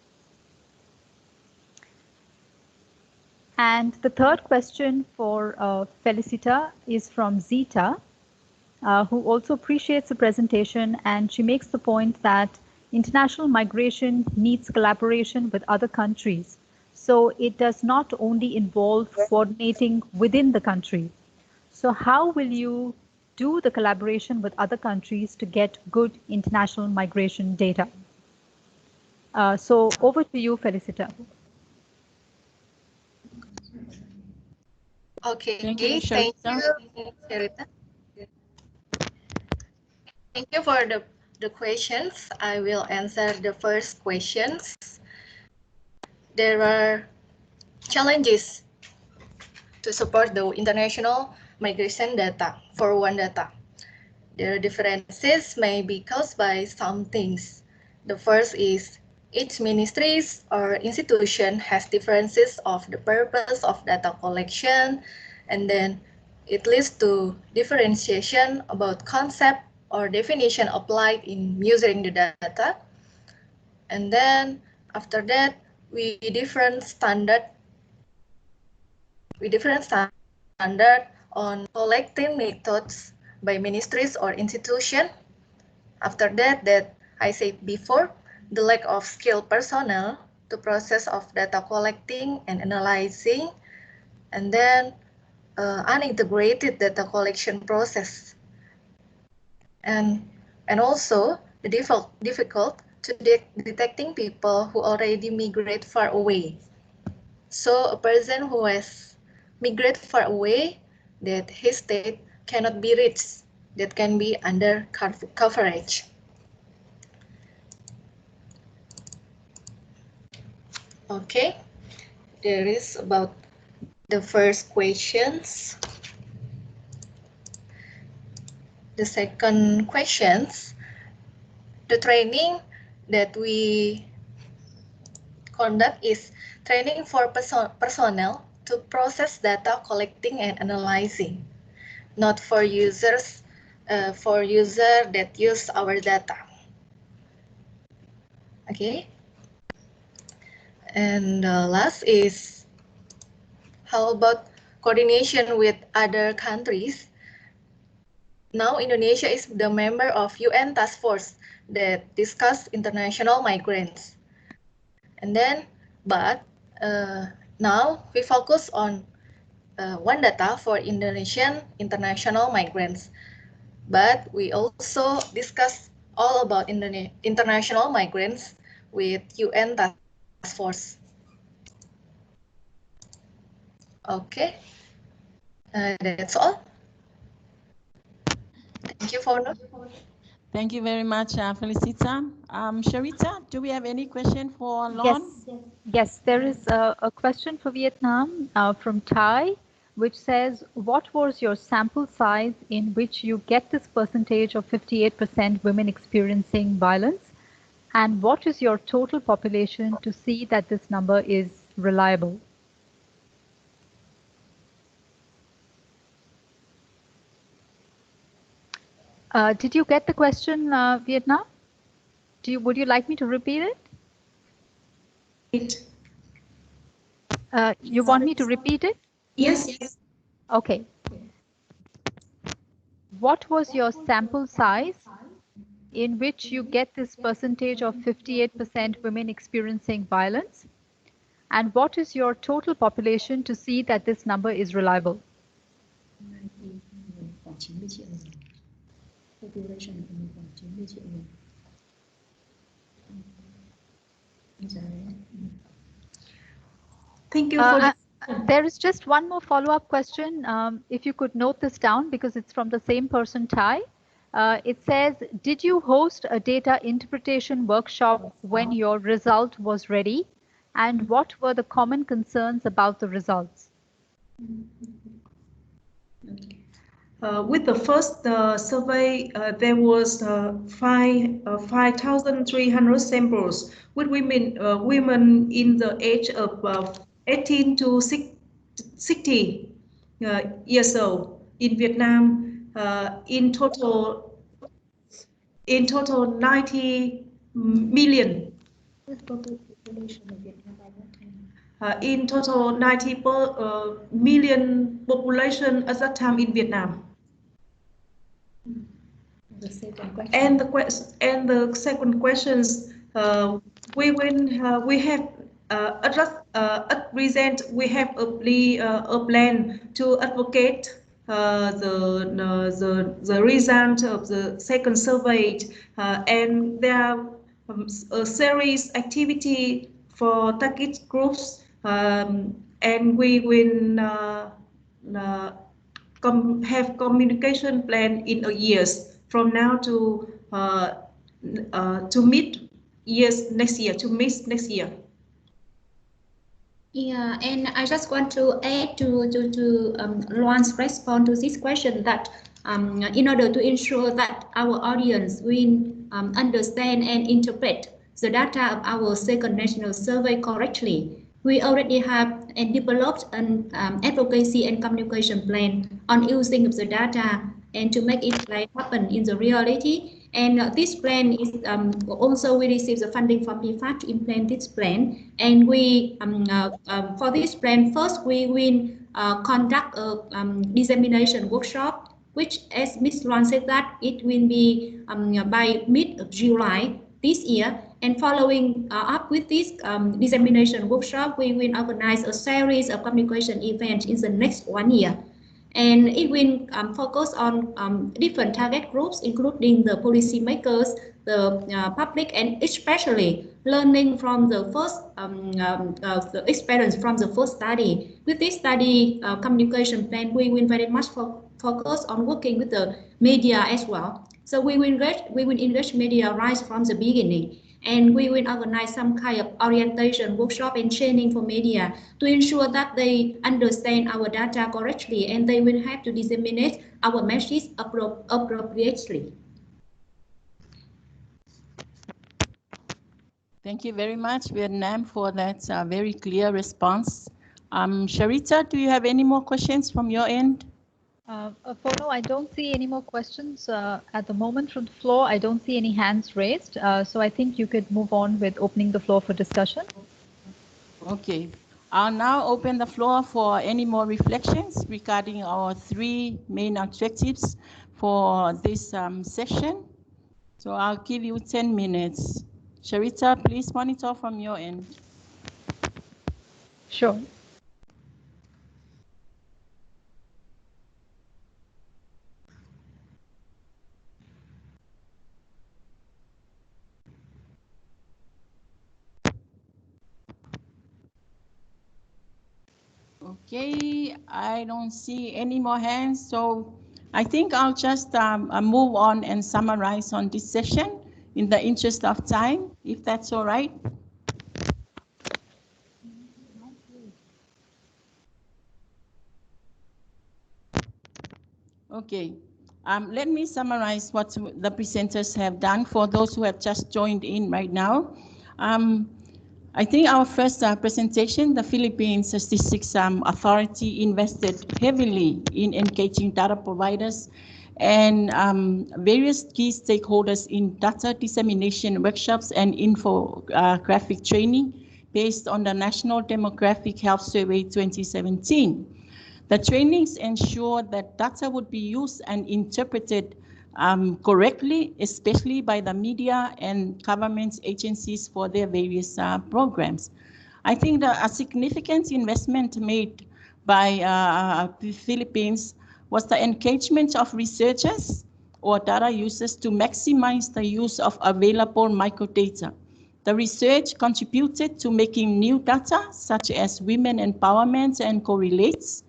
S1: And the third question for Felicita is from Zita, who also appreciates the presentation, and she makes the point that international migration needs collaboration with other countries. So it does not only involve coordinating within the country. So how will you do the collaboration with other countries to get good international migration data? So over to you, Felicita.
S4: Okay,
S2: Thank you,
S4: thank
S2: Sharita.
S4: you, Sharita. Thank you for the questions. I will answer the first questions. There are challenges to support the international migration data for one data. Their differences may be caused by some things. The first is each ministries or institution has differences of the purpose of data collection, and then it leads to differentiation about concept or definition applied in measuring the data. And then after that, we different standard on collecting methods by ministries or institution. After that I said before, the lack of skilled personnel to process of data collecting and analyzing, and then unintegrated data collection process. And also the difficult to detecting people who already migrate far away. So a person who has migrated far away, that his state cannot be reached, that can be under coverage. Okay, there is about the first questions. The second questions, the training that we conduct is training for personnel to process data collecting and analyzing, not for users, for user that use our data. Okay. And last is, how about coordination with other countries? Now Indonesia is the member of UN task force that discuss international migrants. And then, but now we focus on one data for Indonesian international migrants. But we also discuss all about international migrants with UN task force. Okay, that's all. Thank you for now.
S2: Thank you very much, Felicita. Sharita, do we have any question for Lon?
S1: Yes, there is a question for Vietnam from Thai, which says, what was your sample size in which you get this percentage of 58% women experiencing violence? And what is your total population to see that this number is reliable? Did you get the question, Vietnam? Would you like me to repeat it? You want me to repeat it?
S6: Yes.
S1: Okay. What was your sample size in which you get this percentage of 58% women experiencing violence? And what is your total population to see that this number is reliable?
S6: Thank you for
S1: there is just one more follow-up question. If you could note this down, because it's from the same person, Thai. It says, did you host a data interpretation workshop when your result was ready? And what were the common concerns about the results?
S6: With the first survey, there was 5,300 samples with women in the age of 18 to 60 years old in Vietnam. In total 90 million. In total 90 million population at that time in Vietnam. And the second questions, we have at present we have a plan to advocate the result of the second survey, and there are a series activity for target groups, and we will have communication plan in a years from now to meet years next year, to meet next year.
S7: Yeah, and I just want to add to Luan's response to this question that in order to ensure that our audience will understand and interpret the data of our second national survey correctly, we already have and developed an advocacy and communication plan on using of the data and to make it like happen in the reality. And this plan is also we receive the funding from PFAT to implement this plan. And we for this plan, first we will conduct a dissemination workshop, which, as Ms. Luan said, that it will be by mid of July this year. And following up with this dissemination workshop, we will organize a series of communication events in the next 1 year. And it will focus on different target groups, including the policymakers, the public, and especially learning from the first the experience from the first study. With this study communication plan, we will very much focus on working with the media as well. So we will engage media right from the beginning. And we will organize some kind of orientation workshop and training for media to ensure that they understand our data correctly and they will have to disseminate our message appropriately.
S2: Thank you very much, Viet Nam, for that very clear response. Sharita, do you have any more questions from your end?
S1: Fono, I don't see any more questions at the moment from the floor. I don't see any hands raised. So I think you could move on with opening the floor for discussion.
S2: Okay. I'll now open the floor for any more reflections regarding our 3 main objectives for this session. So I'll give you 10 minutes. Sharita, please monitor from your end.
S1: Sure.
S2: Okay, I don't see any more hands, so I think I'll just move on and summarize on this session in the interest of time, if that's all right. Okay, let me summarize what the presenters have done for those who have just joined in right now. I think our first presentation, the Philippine Statistics Authority invested heavily in engaging data providers and various key stakeholders in data dissemination workshops and infographic training based on the National Demographic Health Survey 2017. The trainings ensure that data would be used and interpreted correctly, especially by the media and government agencies for their various programs. I think that a significant investment made by the Philippines was the engagement of researchers or data users to maximize the use of available microdata. The research contributed to making new data, such as women empowerment and correlates.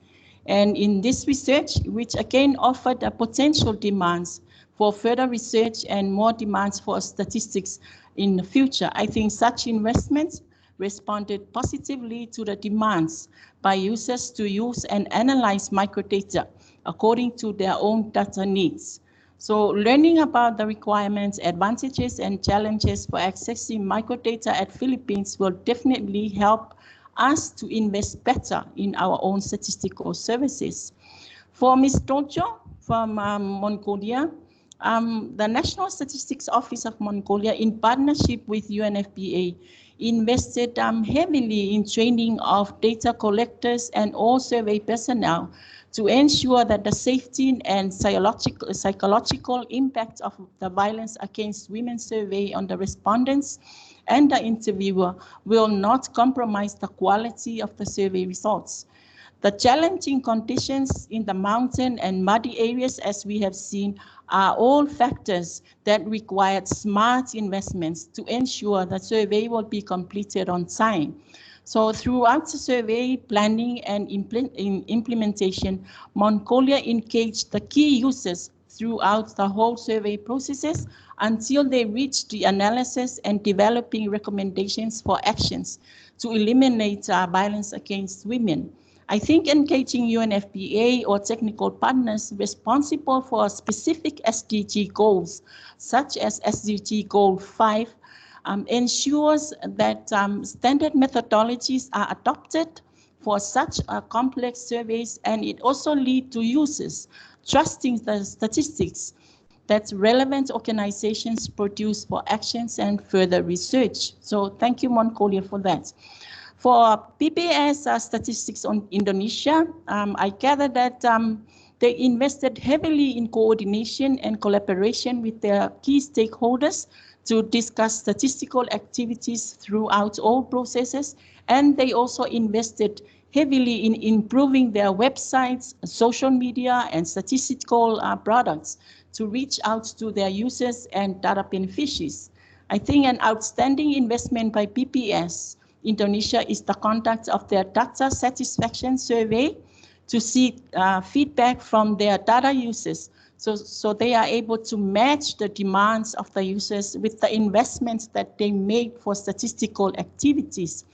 S2: And in this research, which again offered a potential demands for further research and more demands for statistics in the future. I think such investments responded positively to the demands by users to use and analyze microdata according to their own data needs. So learning about the requirements, advantages, and challenges for accessing microdata at Philippines will definitely help us to invest better in our own statistical services. For Ms. Tojo from Mongolia, the National Statistics Office of Mongolia, in partnership with UNFPA, invested heavily in training of data collectors and all survey personnel to ensure that the safety and psychological impact of the violence against women survey on the respondents and the interviewer will not compromise the quality of the survey results. The challenging conditions in the mountain and muddy areas, as we have seen, are all factors that require smart investments to ensure the survey will be completed on time. So throughout the survey planning and implementation, Mongolia engaged the key users throughout the whole survey processes until they reached the analysis and developing recommendations for actions to eliminate violence against women. I think engaging UNFPA or technical partners responsible for specific SDG goals, such as SDG Goal 5, ensures that standard methodologies are adopted for such complex surveys, and it also leads to users trusting the statistics that relevant organizations produce for actions and further research. So thank you, Mongolia, for that. For PPS statistics on Indonesia, I gather that they invested heavily in coordination and collaboration with their key stakeholders to discuss statistical activities throughout all processes, and they also invested heavily in improving their websites, social media, and statistical products to reach out to their users and data beneficiaries. I think an outstanding investment by PPS Indonesia is the conduct of their data satisfaction survey to seek feedback from their data users, so they are able to match the demands of the users with the investments that they make for statistical activities.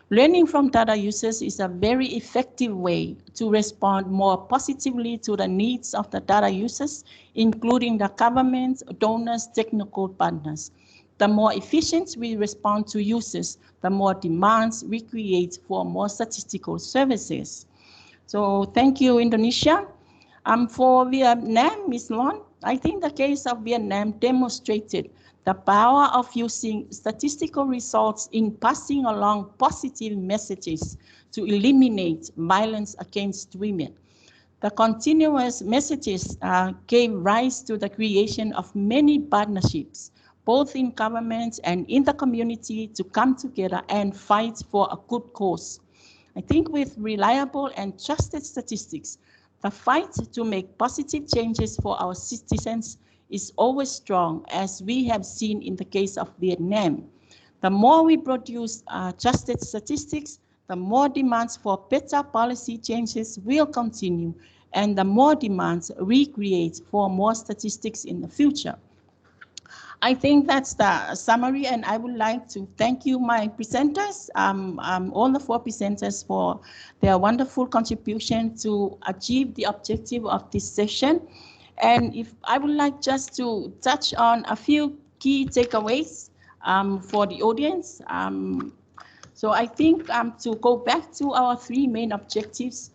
S2: Learning from data users is a very effective way to respond more positively to the needs of the data users, including the government, donors, technical partners. The more efficient we respond to users, the more demands we create for more statistical services. So thank you, Indonesia. For Vietnam, Ms. Lon, I think the case of Vietnam demonstrated the power of using statistical results in passing along positive messages to eliminate violence against women. The continuous messages gave rise to the creation of many partnerships, both in government and in the community, to come together and fight for a good cause. I think with reliable and trusted statistics, the fight to make positive changes for our citizens is always strong, as we have seen in the case of Vietnam. The more we produce trusted statistics, the more demands for better policy changes will continue, and the more demands we create for more statistics in the future. I think that's the summary, and I would like to thank you, my presenters, all the 4 presenters, for their wonderful contribution to achieve the objective of this session. And if I would like just to touch on a few key takeaways for the audience. So I think to go back to our 3 main objectives,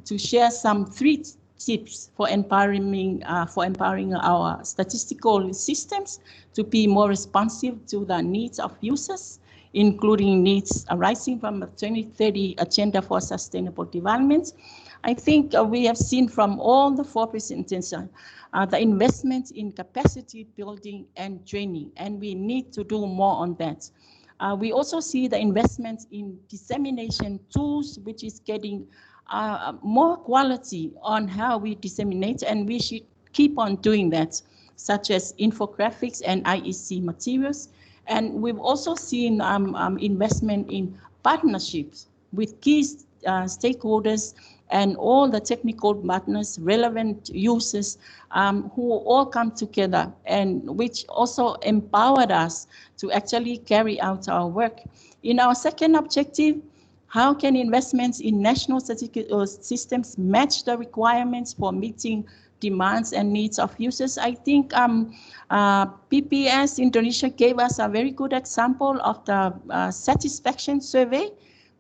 S2: to share some 3 tips for empowering our statistical systems to be more responsive to the needs of users, including needs arising from the 2030 Agenda for Sustainable Development. I think we have seen from all the 4 presentations the investment in capacity building and training, and we need to do more on that. We also see the investment in dissemination tools, which is getting more quality on how we disseminate, and we should keep on doing that, such as infographics and IEC materials. And we've also seen investment in partnerships with key stakeholders and all the technical partners, relevant users who all come together, and which also empowered us to actually carry out our work. In our second objective, how can investments in national statistical systems match the requirements for meeting demands and needs of users? I think PPS Indonesia gave us a very good example of the satisfaction survey,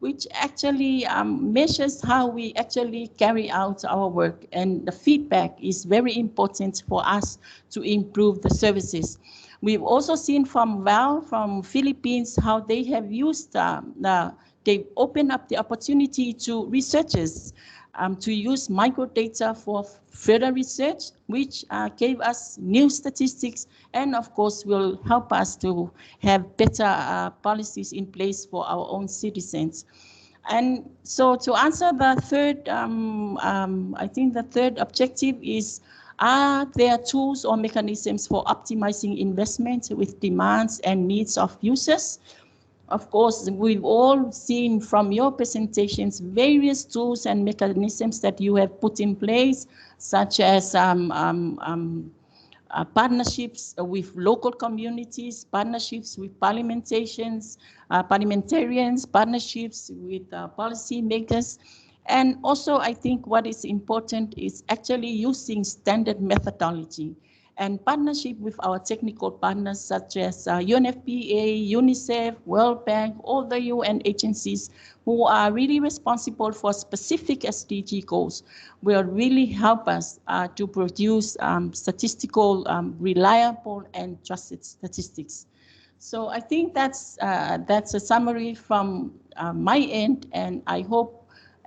S2: which actually measures how we actually carry out our work, and the feedback is very important for us to improve the services. We've also seen from Val from Philippines how they have used they open up the opportunity to researchers to use microdata for further research, which gave us new statistics, and of course will help us to have better policies in place for our own citizens. And so to answer the third, I think the third objective is, are there tools or mechanisms for optimizing investment with demands and needs of users? Of course, we've all seen from your presentations various tools and mechanisms that you have put in place, such as partnerships with local communities, partnerships with parliamentarians, partnerships with policy makers. And also, I think what is important is actually using standard methodology and partnership with our technical partners such as UNFPA, UNICEF, World Bank, all the UN agencies who are really responsible for specific SDG goals will really help us to produce statistical, reliable and trusted statistics. So I think that's a summary from my end, and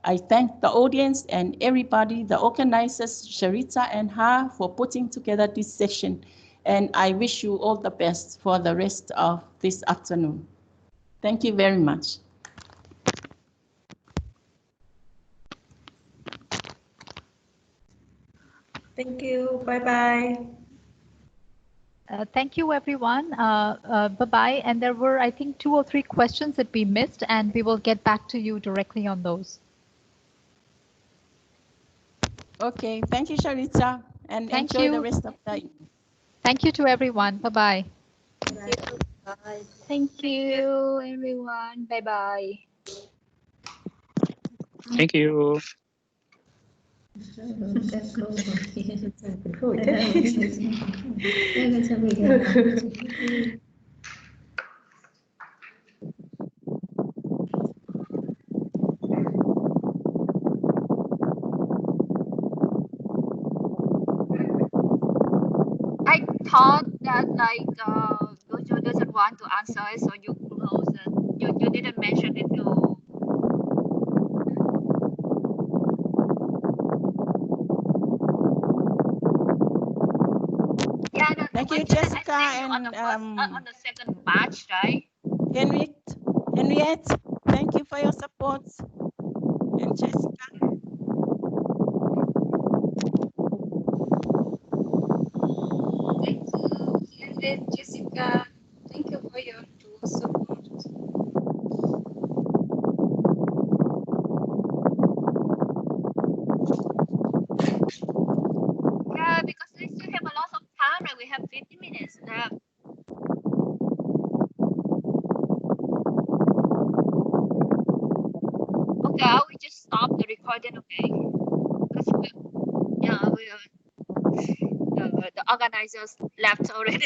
S2: I thank the audience and everybody, the organizers, Sharita and Ha, for putting together this session. And I wish you all the best for the rest of this afternoon. Thank you very much.
S6: Thank you. Bye-bye.
S1: Thank you, everyone. Bye-bye. And there were, I think, 2 or 3 questions that we missed, and we will get back to you directly on those.
S2: Okay, thank you, Sharita, and enjoy the rest of the evening.
S1: Thank you to everyone. Bye-bye.
S5: Bye.
S7: Thank you, everyone. Bye-bye.
S3: Thank you.
S7: I thought that Gojo doesn't want to answer, so you close it. You didn't mention it to. Yeah,
S2: thank you, Jessica, and
S7: on the second batch, right?
S2: Henriette, thank you for your support, and Jessica.
S5: Thank you, Henry, Jessica. Thank you for your support.
S7: Yeah, because we still have a lot of time, right? We have 50 minutes left. Okay, I will just stop the recording, okay? Because the organizers left already.